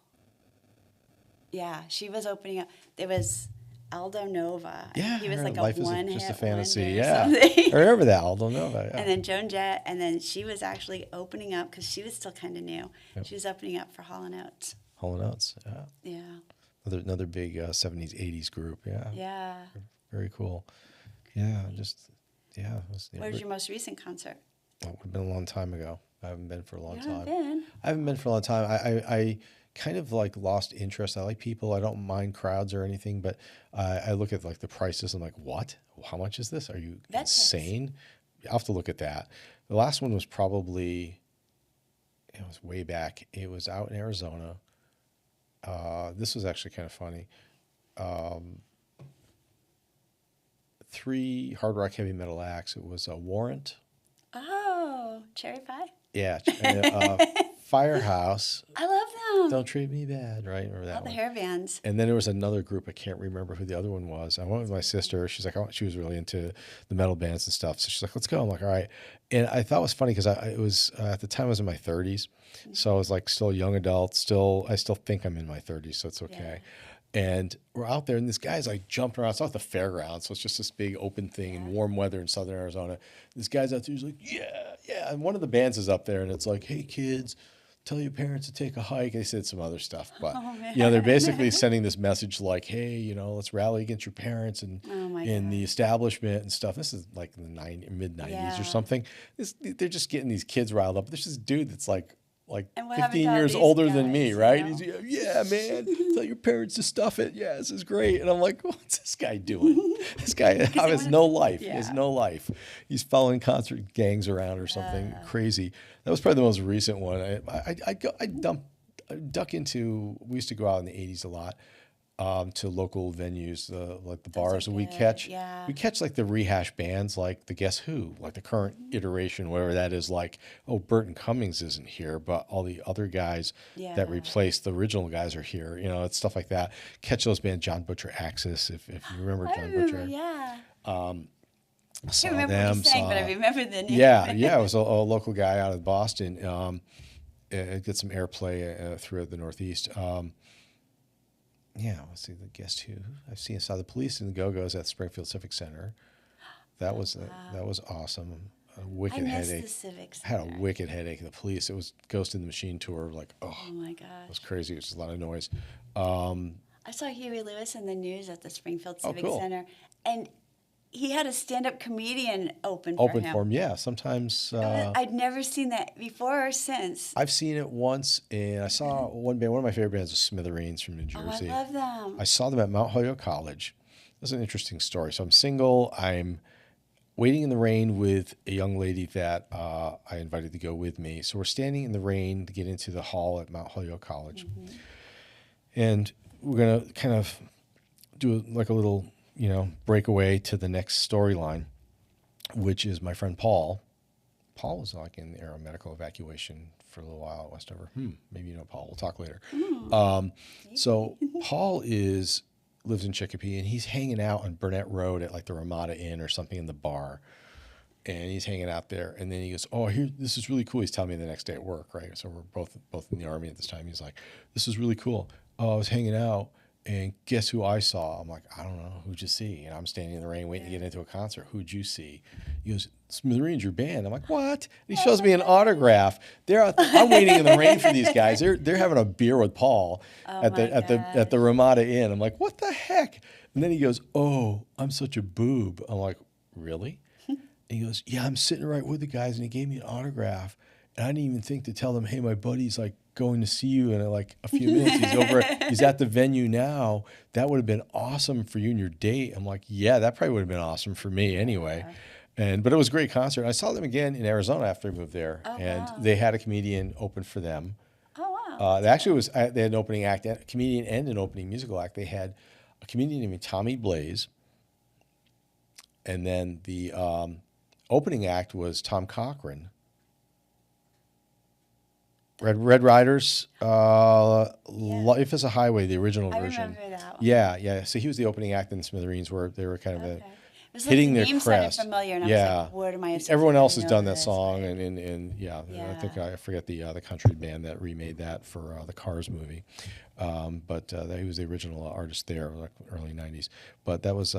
she was opening up. There was Aldo Nova. Yeah, he was like Life a is one just a hit fantasy. wonder or Yeah, something. I remember that Aldo Nova. Yeah. And then Joan Jett, and then she was actually opening up, because she was still kind of new. Yep. She was opening up for Hall & Oates. Hall & Oates. Yeah, Yeah. another big 70s 80s group. Yeah, Yeah. very cool. Yeah, just yeah. What was your most recent concert? It would have been a long time ago. I haven't been for a long time. Been. I haven't been for a long time. I kind of like lost interest. I like people. I don't mind crowds or anything, but I look at like the prices. I'm like, what? How much is this? Are you insane? I'll have to look at that. The last one was probably, it was way back. It was out in Arizona. This was actually kind of funny. 3 hard rock heavy metal acts. It was Warrant. Oh, Cherry Pie? Yeah. Firehouse. I love them. Don't Treat Me Bad, right? Or that All the one. hair bands. And then there was another group. I can't remember who the other one was. I went with my sister. She's like, she was really into the metal bands and stuff. So she's like, let's go. I'm like, all right. And I thought it was funny because it was at the time I was in my 30s, so I was like still a young adult. I still think I'm in my 30s, so it's okay. Yeah. And we're out there, and this guy's like jumping around. It's not the fairground, so it's just this big open thing in warm weather in southern Arizona. This guy's out there. He's like, yeah. And one of the bands is up there, and it's like, hey kids, tell your parents to take a hike. They said some other stuff, but they're basically sending this message like, hey, let's rally against your parents and the establishment and stuff. This is like in the mid 90s or something. They're just getting these kids riled up. There's this dude that's like 15 years older than me, right? He's, yeah, man, tell your parents to stuff it. Yeah, this is great. And I'm like, what's this guy doing? This guy has no life. He has no life. He's following concert gangs around or something crazy. That was probably the most recent one. I duck into, we used to go out in the 80s a lot. To local venues, like the bars, and we catch like the rehash bands, like the Guess Who, like the current iteration, whatever that is. Like, Burton Cummings isn't here, but all the other guys that replaced the original guys are here. It's stuff like that. Catch those bands, John Butcher Axis, if you remember John Butcher. Yeah. I can't remember what you're saying, but I remember the name. Yeah, it was a local guy out of Boston. It gets some airplay throughout the Northeast. Let's see, the Guess Who. I've saw the Police and the Go-Go's at Springfield Civic Center. That was awesome. A wicked headache. The Civic I had Center. a wicked headache. The Police. It was Ghost in the Machine tour. Like, oh my gosh, it was crazy. It was just a lot of noise. I saw Huey Lewis in the news at the Springfield Civic Center, and he had a stand-up comedian open for Open him. for him, yeah. Sometimes I'd never seen that before or since. I've seen it once, and I saw one band. One of my favorite bands is Smithereens from New Oh, I Jersey. love them. I saw them at Mount Holyoke College. This is an interesting story. So I'm single. I'm waiting in the rain with a young lady that I invited to go with me. So we're standing in the rain to get into the hall at Mount Holyoke College. And we're going to kind of do like a little, breakaway to the next storyline, which is my friend Paul. Paul was like in the aeromedical evacuation for a little while at Westover. Maybe you know Paul. We'll talk later. So Paul lives in Chicopee, and he's hanging out on Burnett Road at like the Ramada Inn or something in the bar. And he's hanging out there, and then he goes, "Oh, this is really cool." He's telling me the next day at work, right? So we're both in the Army at this time. He's like, "This is really cool. Oh, I was hanging out, and guess who I saw?" I'm like, "I don't know. Who'd you see?" And I'm standing in the rain waiting to get into a concert. "Who'd you see?" He goes, "Smithereens, your band." I'm like, "What?" And he shows me an autograph. I'm waiting in the rain for these guys. They're having a beer with Paul at the Ramada Inn. I'm like, "What the heck?" And then he goes, "Oh, I'm such a boob." I'm like, "Really?" And he goes, "Yeah, I'm sitting right with the guys," and he gave me an autograph. And I didn't even think to tell them, "Hey, my buddy's like going to see you in like a few minutes. He's at the venue now. That would have been awesome for you and your date." I'm like, "Yeah, that probably would have been awesome for me anyway." But it was a great concert. I saw them again in Arizona after I moved there, and they had a comedian open for them. Oh, wow. They had an opening act, a comedian and an opening musical act. They had a comedian named Tommy Blaze, and then the opening act was Tom Cochran. Red Riders, Life is a Highway, the original version. I remember that one. Yeah. So he was the opening act in the Smithereens, where they were kind of It was hitting like their the names crest. sounded familiar, and I was like, "Where am I?" Everyone else has know done that this? song, and I think I forget the country band that remade that for the Cars movie, but he was the original artist there, like early '90s. But that was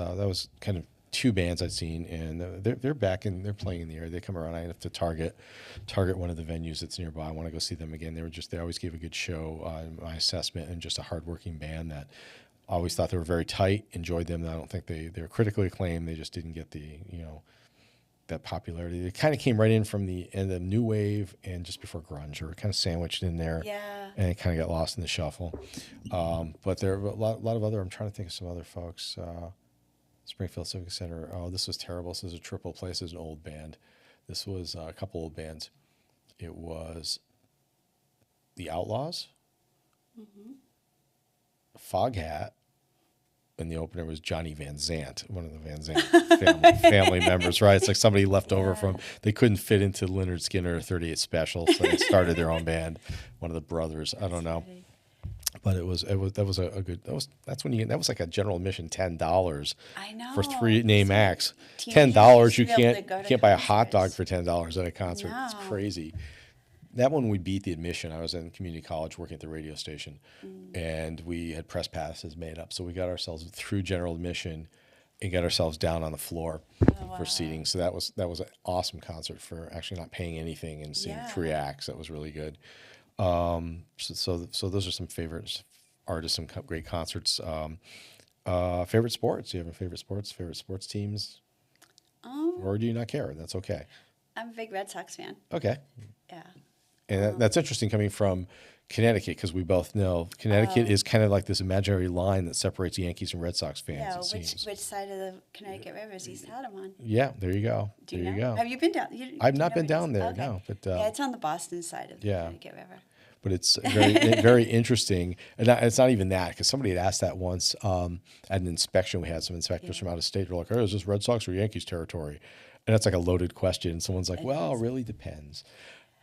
kind of two bands I'd seen, and they're back and they're playing in the area. They come around. I have to target one of the venues that's nearby. I want to go see them again. They always gave a good show in my assessment, and just a hardworking band that I always thought they were very tight. Enjoyed them. I don't think they were critically acclaimed. They just didn't get the that popularity. They kind of came right in from the end of new wave and just before grunge, or kind of sandwiched in there. Yeah. And it kind of got lost in the shuffle. But there are a lot of other. I'm trying to think of some other folks. Springfield Civic Center. Oh, this was terrible. This is a triple play. This is an old band. This was a couple old bands. It was the Outlaws, Foghat, and the opener was Johnny Van Zant, one of the Van Zant family members, right? It's like somebody left over from, they couldn't fit into Lynyrd Skynyrd 38 Special, so they started their own band, one of the brothers. I don't know. But that was like a general admission $10 I know. for 3 name acts. Teenagers $10 you used to be able to go to can't buy a hot dog concerts. for $10 at a concert. It's No. crazy. That one we beat the admission. I was in community college working at the radio station, and we had press passes made up. So we got ourselves through general admission and got ourselves down on the floor for seating. So that was an awesome concert for actually not paying anything and seeing 3 acts. That was really good. So those are some favorite artists, some great concerts. Favorite sports? Do you have a favorite sports teams? Or do you not care? That's okay. I'm a big Red Sox fan. Okay. Yeah. And that's interesting coming from Connecticut, because we both know Connecticut is kind of like this imaginary line that separates Yankees and Red Sox fans, Yeah. it seems. Which side of the Connecticut River is East Haddam on? Yeah, there you go. Do you there know? you go. Have you been down? I've do not you been know down where there, it is? Okay. no. But Yeah, it's on the Boston side of the Yeah. Connecticut River. but it's very very interesting. And it's not even that, because somebody had asked that once at an inspection. We had some inspectors from out of state. They're like, "Oh, is this Red Sox or Yankees territory?" And that's like a loaded question. And someone's like, "Well, it really depends."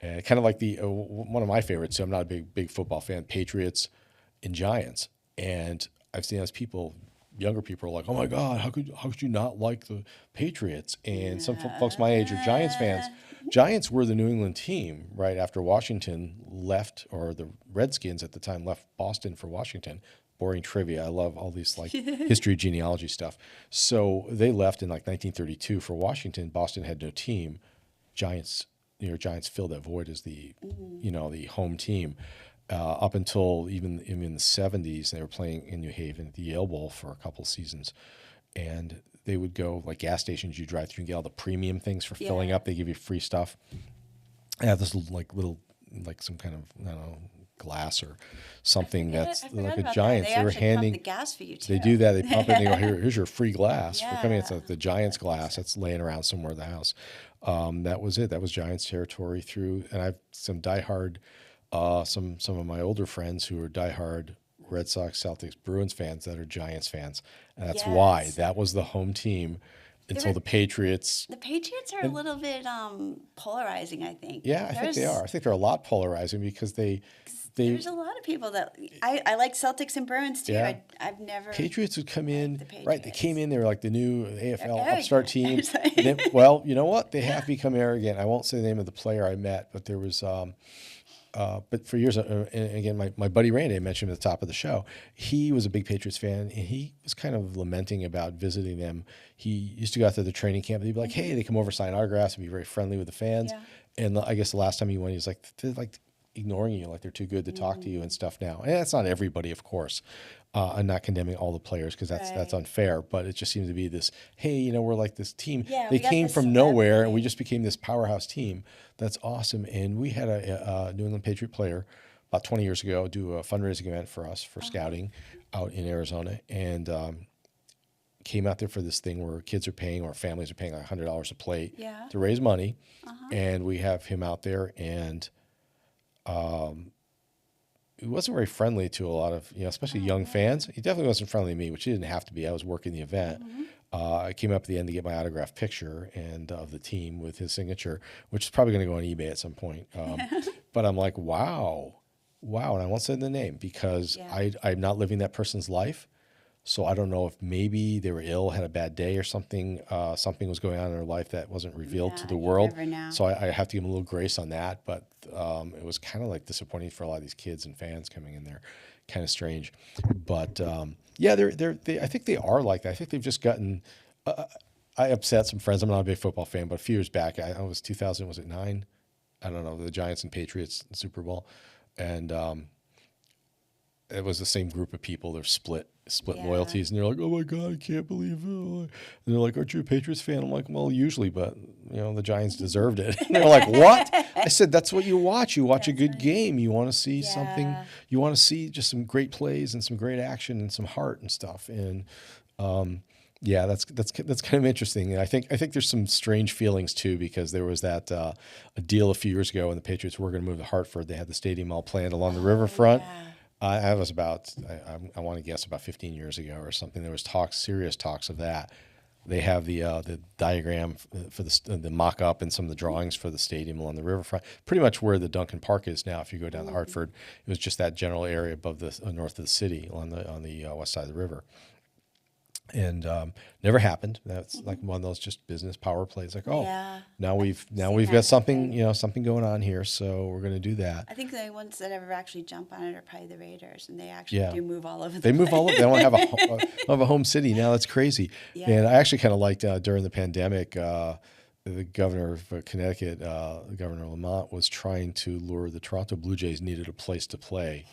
And kind of like the one of my favorites. So I'm not a big football fan. Patriots and Giants. And I've seen those people, younger people, are like, "Oh my God, how could you not like the Patriots?" And some folks my age are Giants fans. Giants were the New England team right after Washington left, or the Redskins at the time left Boston for Washington. Boring trivia. I love all these like history, genealogy stuff. So they left in like 1932 for Washington. Boston had no team. New York Giants filled that void as the the home team. Up until even in the 70s, they were playing in New Haven at the Yale Bowl for a couple seasons. and they would go like gas stations you drive through and get all the premium things for filling Yeah. up. They give you free stuff. I have this little like some kind of, I don't know, glass or something that's I forgot like a about Giants. That. They were actually pump handing. the gas for you too. They do that. They pump it and they go, here's your free glass for coming. It's Yeah. like the Giants glass that's laying around somewhere in the house. That was it. That was Giants territory through. And I've some diehard, some of my older friends who are diehard Red Sox, Celtics, Bruins fans that are Giants fans. And that's why Yes. that was the home team until were- the Patriots. The Patriots are a little bit polarizing, I think. Yeah, I think they are. I think they're a lot polarizing because they There's a lot of people that I like Celtics and Bruins too. Yeah. I've never. Patriots would come in, the right? They came in, they were like the new AFL arrogant. upstart team. It's like- Then, well, you know what? They have become arrogant. I won't say the name of the player I met, but there was, but for years, and again, my buddy Randy, I mentioned him at the top of the show. He was a big Patriots fan, and he was kind of lamenting about visiting them. He used to go out to the training camp, and he'd be like, hey, they come over, sign autographs, and be very friendly with the fans. Yeah. And I guess the last time he went, he was like, they're like ignoring you, like they're too good to talk to you and stuff now. And that's not everybody, of course. I'm not condemning all the players because that's Right. unfair, but it just seems to be this, hey, you know, we're like this team. Yeah, They we got came this from nowhere and celebrity. we just became this powerhouse team. That's awesome. And we had a New England Patriot player about 20 years ago do a fundraising event for us for scouting out in Arizona, and came out there for this thing where kids are paying or families are paying like $100 a plate Yeah. to raise money. And we have him out there, and he wasn't very friendly to a lot of, especially young fans. He definitely wasn't friendly to me, which he didn't have to be. I was working the event. I came up at the end to get my autographed picture and of the team with his signature, which is probably going to go on eBay at some point. But I'm like, wow. And I won't say the name because Yeah. I'm not living that person's life. So I don't know if maybe they were ill, had a bad day or something. Something was going on in their life that wasn't revealed to Yeah, the you world. never know. So I have to give them a little grace on that. But it was kind of like disappointing for a lot of these kids and fans coming in there. Kind of strange. But yeah, I think they are like that. I think they've just gotten. I upset some friends. I'm not a big football fan, but a few years back, I was 2000. Was it 9? I don't know. The Giants and Patriots Super Bowl, and it was the same group of people. They're split Yeah. loyalties, and they're like, "Oh my God, I can't believe it." And they're like, "Aren't you a Patriots fan?" I'm like, "Well, usually, but the Giants deserved it." And they're like, "What?" I said, "That's what you watch. You watch a good game. You want to see something. Yeah. You want to see just some great plays and some great action and some heart and stuff." And yeah, that's kind of interesting. And I think there's some strange feelings too, because there was that a deal a few years ago when the Patriots were going to move to Hartford. They had the stadium all planned along the riverfront. yeah. I was about, I want to guess about 15 years ago or something. There was serious talks of that. They have the diagram for the mock-up and some of the drawings for the stadium along the riverfront. Pretty much where the Duncan Park is now. If you go down to Hartford, it was just that general area above the north of the city on the west side of the river. And never happened. That's like one of those just business power plays. Like, oh, Yeah. now we've that got something something going on here, so we're going to do that. I think the only ones that ever actually jump on it are probably the Raiders, and they actually Yeah. do move all over the They move all over. They don't have a home city now. That's crazy. Yeah. And I actually kind of liked during the pandemic, the governor of Connecticut, Governor Lamont, was trying to lure the Toronto Blue Jays needed a place to play.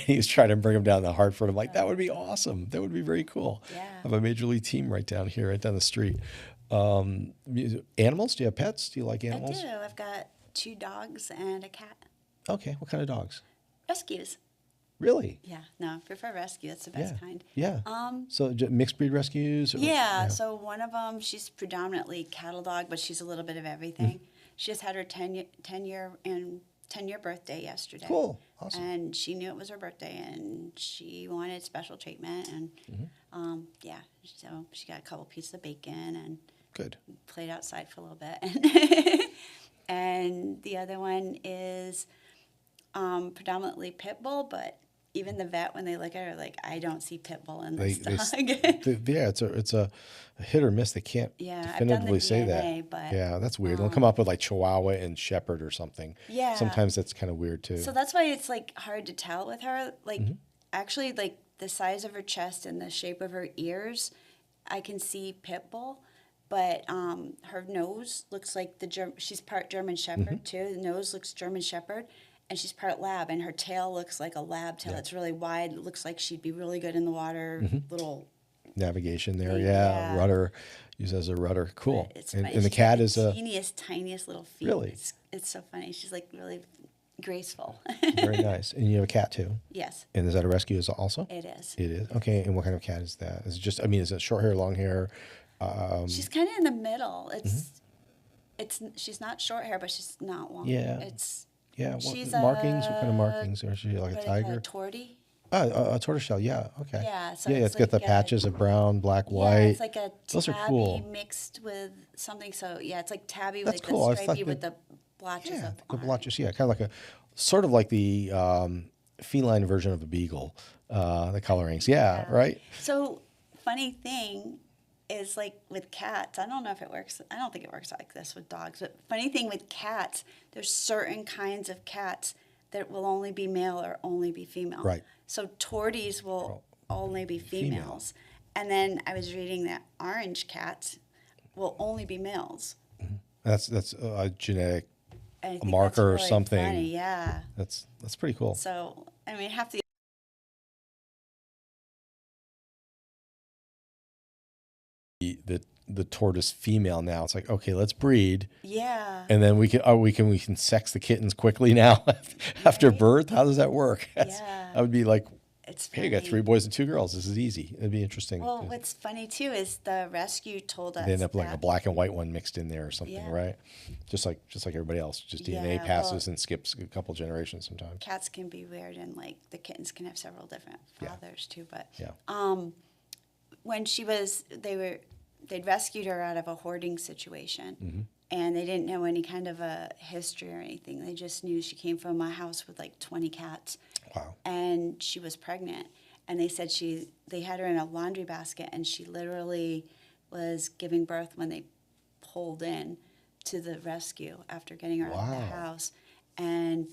He was trying to bring them down to Hartford. I'm like, that would be awesome. That would be very cool. Yeah. Have a major league team right down here, right down the street. Animals? Do you have pets? Do you like I animals? do. I've got 2 dogs and a cat. Okay. What kind of dogs? Rescues. Really? Yeah. No, I prefer rescue. That's the best kind. Yeah. So mixed breed rescues? Or- Yeah, so one of them, she's predominantly cattle dog, but she's a little bit of everything. Mm-hmm. She just had her 10-year birthday yesterday. Cool. Awesome. And she knew it was her birthday, and she wanted special treatment. And Mm-hmm. yeah, so she got a couple pieces of bacon and Good. played outside for a little bit. And the other one is predominantly pit bull, but even the vet, when they look at her, like, I don't see pit bull in this dog. Yeah, it's a hit or miss. They can't Yeah, I've done the definitively say DNA, that. but, Yeah, that's weird. They'll come up with like Chihuahua and Shepherd or something. Yeah. Sometimes that's kind of weird too. So that's why it's like hard to tell with her. Like actually, like the size of her chest and the shape of her ears, I can see pit bull, but her nose looks like she's part German Shepherd too. The nose looks German Shepherd, and she's part lab, and her tail looks like a lab tail. Yeah. It's really wide. It looks like she'd be really good in the water. Little navigation there. Yeah. Rudder, used as a rudder. Cool. It's And funny. the She's got cat the is a tiniest little feet. Really? It's so funny. She's like really graceful. very nice. And you have a cat too. Yes, And is that a rescue also? it is. It is. Okay. And what kind of cat is that? Is it just? I mean, is it short hair, long hair? She's kind of in the middle. It's she's not short hair, but she's not long. Yeah. It's Yeah. What she's markings? What kind of a- markings? Or is she like a what do they call tiger? it, tortie. A tortoiseshell. Yeah. Okay. Yeah, so yeah. it's It's got the like a- patches of brown, black, Yeah, white. it's like a Those are tabby cool. mixed with something. So yeah, it's like tabby That's with cool. I like the thought stripey with that- the blotches Yeah, of the orange. blotches. Yeah, kind of like a sort of like the feline version of a beagle. The colorings. Yeah. Right. So funny thing is like with cats, I don't know if it works. I don't think it works like this with dogs. But funny thing with cats, there's certain kinds of cats that will only be male or only be female. Right. So torties will only be females. And then I was reading that orange cats will only be males. That's a genetic And I think marker or that's really something. funny, yeah. That's pretty cool. So I mean, half the The tortoise female now. It's like, okay, let's breed, yeah. and then we can sex the kittens quickly now after birth. How does that work? Yeah. That would be like, It's hey, you got funny. 3 boys and 2 girls. This is easy. It'd be interesting. Well, what's funny too is the rescue told us They end up like a that- black and white one mixed in there or something, Yeah. right? Just like everybody else. Just DNA Yeah, passes well- and skips a couple generations sometimes. cats can be weird and like the kittens can have several different Yeah. fathers too. But Yeah. when they'd rescued her out of a hoarding situation, Mm-hmm. and they didn't know any kind of a history or anything. They just knew she came from a house with like 20 cats, Wow. and she was pregnant. And they said they had her in a laundry basket, and she literally was giving birth when they pulled in to the rescue after getting her out of Wow. the house. And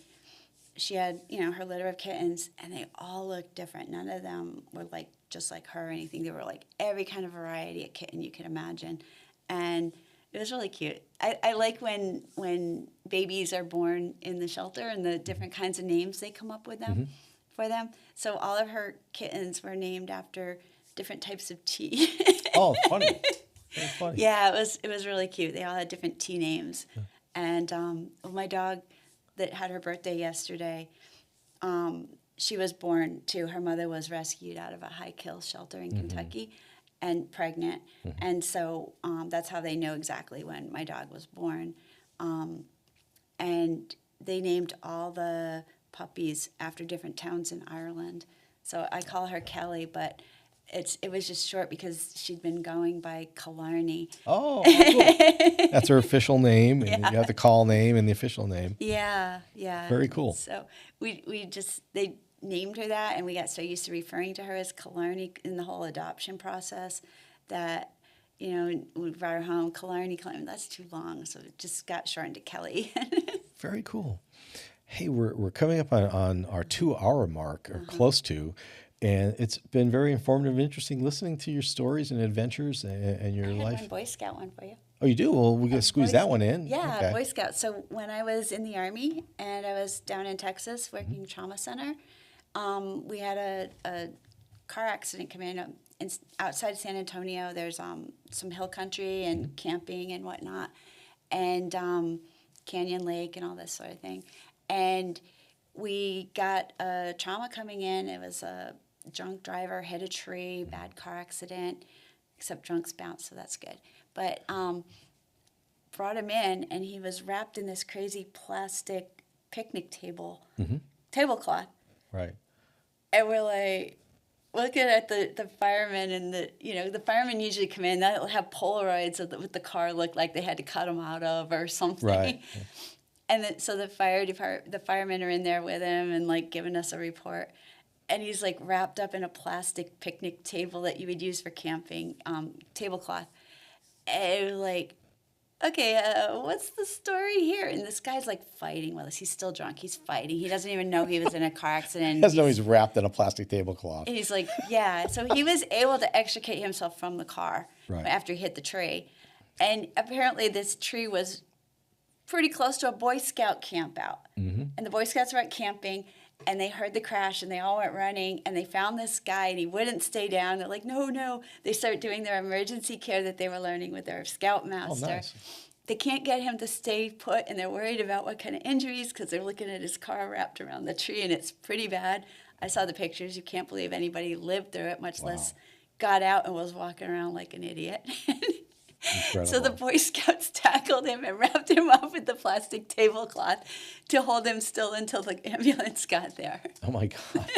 she had, her litter of kittens, and they all looked different. None of them were like just like her or anything. They were like every kind of variety of kitten you could imagine. And it was really cute. I like when babies are born in the shelter and the different kinds of names they come up with them for them. So all of her kittens were named after different types of tea. Oh, funny. Very funny. Yeah, it was really cute. They all had different tea names. And my dog that had her birthday yesterday, she was born too. Her mother was rescued out of a high kill shelter in Kentucky and pregnant. And so that's how they know exactly when my dog was born. And they named all the puppies after different towns in Ireland. So I call her Kelly, but it was just short because she'd been going by Killarney. Oh, cool. That's her official name. And you have the call name and the official name. Yeah, yeah. Very cool. So they named her that, and we got so used to referring to her as Killarney in the whole adoption process that, we brought her home, Killarney, that's too long, so it just got shortened to Kelly. Very cool. Hey, we're coming up on our 2-hour mark, or close to, and it's been very informative and interesting listening to your stories and adventures and your I had life. one Boy Scout one for you. Oh, you do? Well, we got to squeeze that one in. Yeah, Okay. Boy Scout. So when I was in the Army and I was down in Texas working trauma center, we had a car accident come in. Outside San Antonio, there's some hill country and camping and whatnot, and Canyon Lake and all this sort of thing. And we got a trauma coming in. It was a drunk driver hit a tree, bad car accident, except drunks bounce, so that's good. But brought him in, and he was wrapped in this crazy plastic picnic tablecloth. Right. And we're like looking at the firemen, and the firemen usually come in, they'll have Polaroids of what the car looked like they had to cut them out of or something. Right. And so the firemen are in there with him and like giving us a report. And he's like wrapped up in a plastic picnic table that you would use for camping, tablecloth. And it was like, okay, what's the story here? And this guy's like fighting with us. He's still drunk. He's fighting. He doesn't even know he was in a car accident. Doesn't know he's wrapped in a plastic tablecloth. And he's like, yeah. So he was able to extricate himself from the car Right. after he hit the tree. And apparently this tree was pretty close to a Boy Scout camp out. And the Boy Scouts were out camping, and they heard the crash and they all went running and they found this guy and he wouldn't stay down. They're like, no, no. They start doing their emergency care that they were learning with their scoutmaster. nice. They can't get him to stay put, and they're worried about what kind of injuries because they're looking at his car wrapped around the tree, and it's pretty bad. I saw the pictures. You can't believe anybody lived through it, much less got out and was walking around like an idiot. So the Boy Scouts tackled him and wrapped him up with the plastic tablecloth to hold him still until the ambulance got there. Oh my God.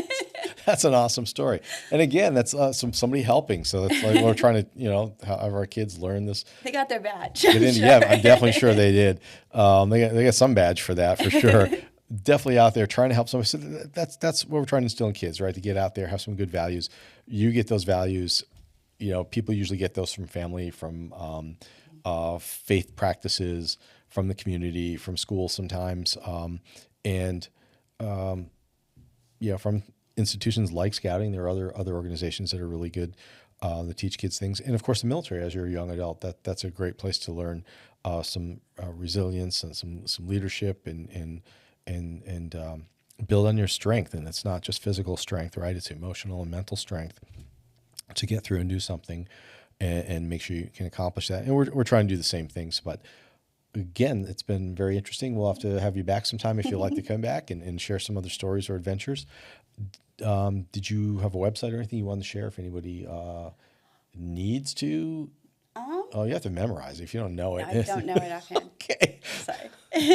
That's an awesome story. And again, that's somebody helping. So that's like we're trying to, have our kids learn this. They got their badge. They didn't, yeah, I'm definitely sure they did. They got some badge for that, for sure. Definitely out there trying to help somebody. So that's what we're trying to instill in kids, right? To get out there, have some good values. You get those values. People usually get those from family, from faith practices, from the community, from school sometimes, and from institutions like Scouting. There are other organizations that are really good that teach kids things, and of course the military. As you're a young adult, that's a great place to learn some resilience and some leadership and build on your strength. And it's not just physical strength, right? It's emotional and mental strength to get through and do something and make sure you can accomplish that. And we're trying to do the same things. But again, it's been very interesting. We'll have to have you back sometime if you'd like to come back and share some other stories or adventures. Did you have a website or anything you wanted to share if anybody needs to? You have to memorize it if you don't know it. I don't know it offhand. Okay. Sorry.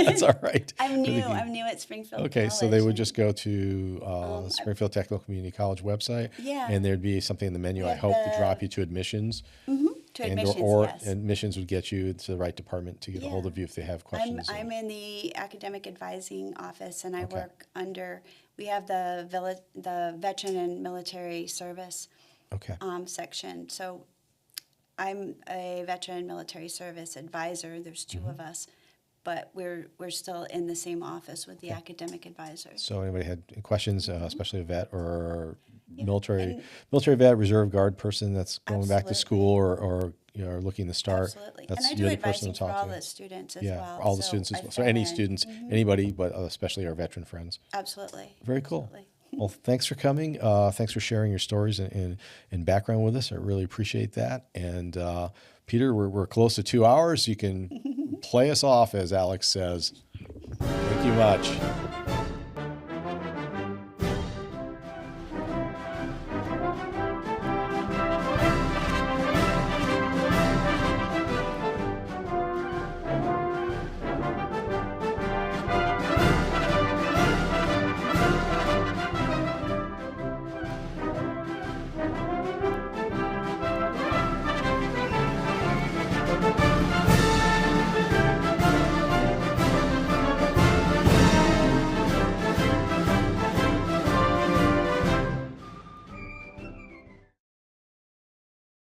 That's all right. I'm new at Springfield Okay, College. so they would just go to the Springfield Technical Community College website, Yeah. and there'd be something in the menu, I have hope, to the- drop you to admissions. To admissions, or yes. admissions would get you to the right department to get a hold Yeah. of you if they have questions. I'm in the academic advising office, and I Okay. work under. We have the veteran and military service Okay. section. So I'm a veteran military service advisor. There's two Mm-hmm. of us, but we're still in the same office with the academic advisors. So anybody had questions, especially a vet or Yeah, military vet, reserve guard person that's going back to Absolutely. school or looking to start. Absolutely. That's And I do you're the person advising to for talk all to. the students as Yeah, well. all the So students as I well. So any fill in. students, anybody, but especially our veteran friends. Absolutely. Very cool. Absolutely. Well, thanks for coming. Thanks for sharing your stories and background with us. I really appreciate that. And Peter, we're close to 2 hours. You can play us off, as Alex says. Thank you much.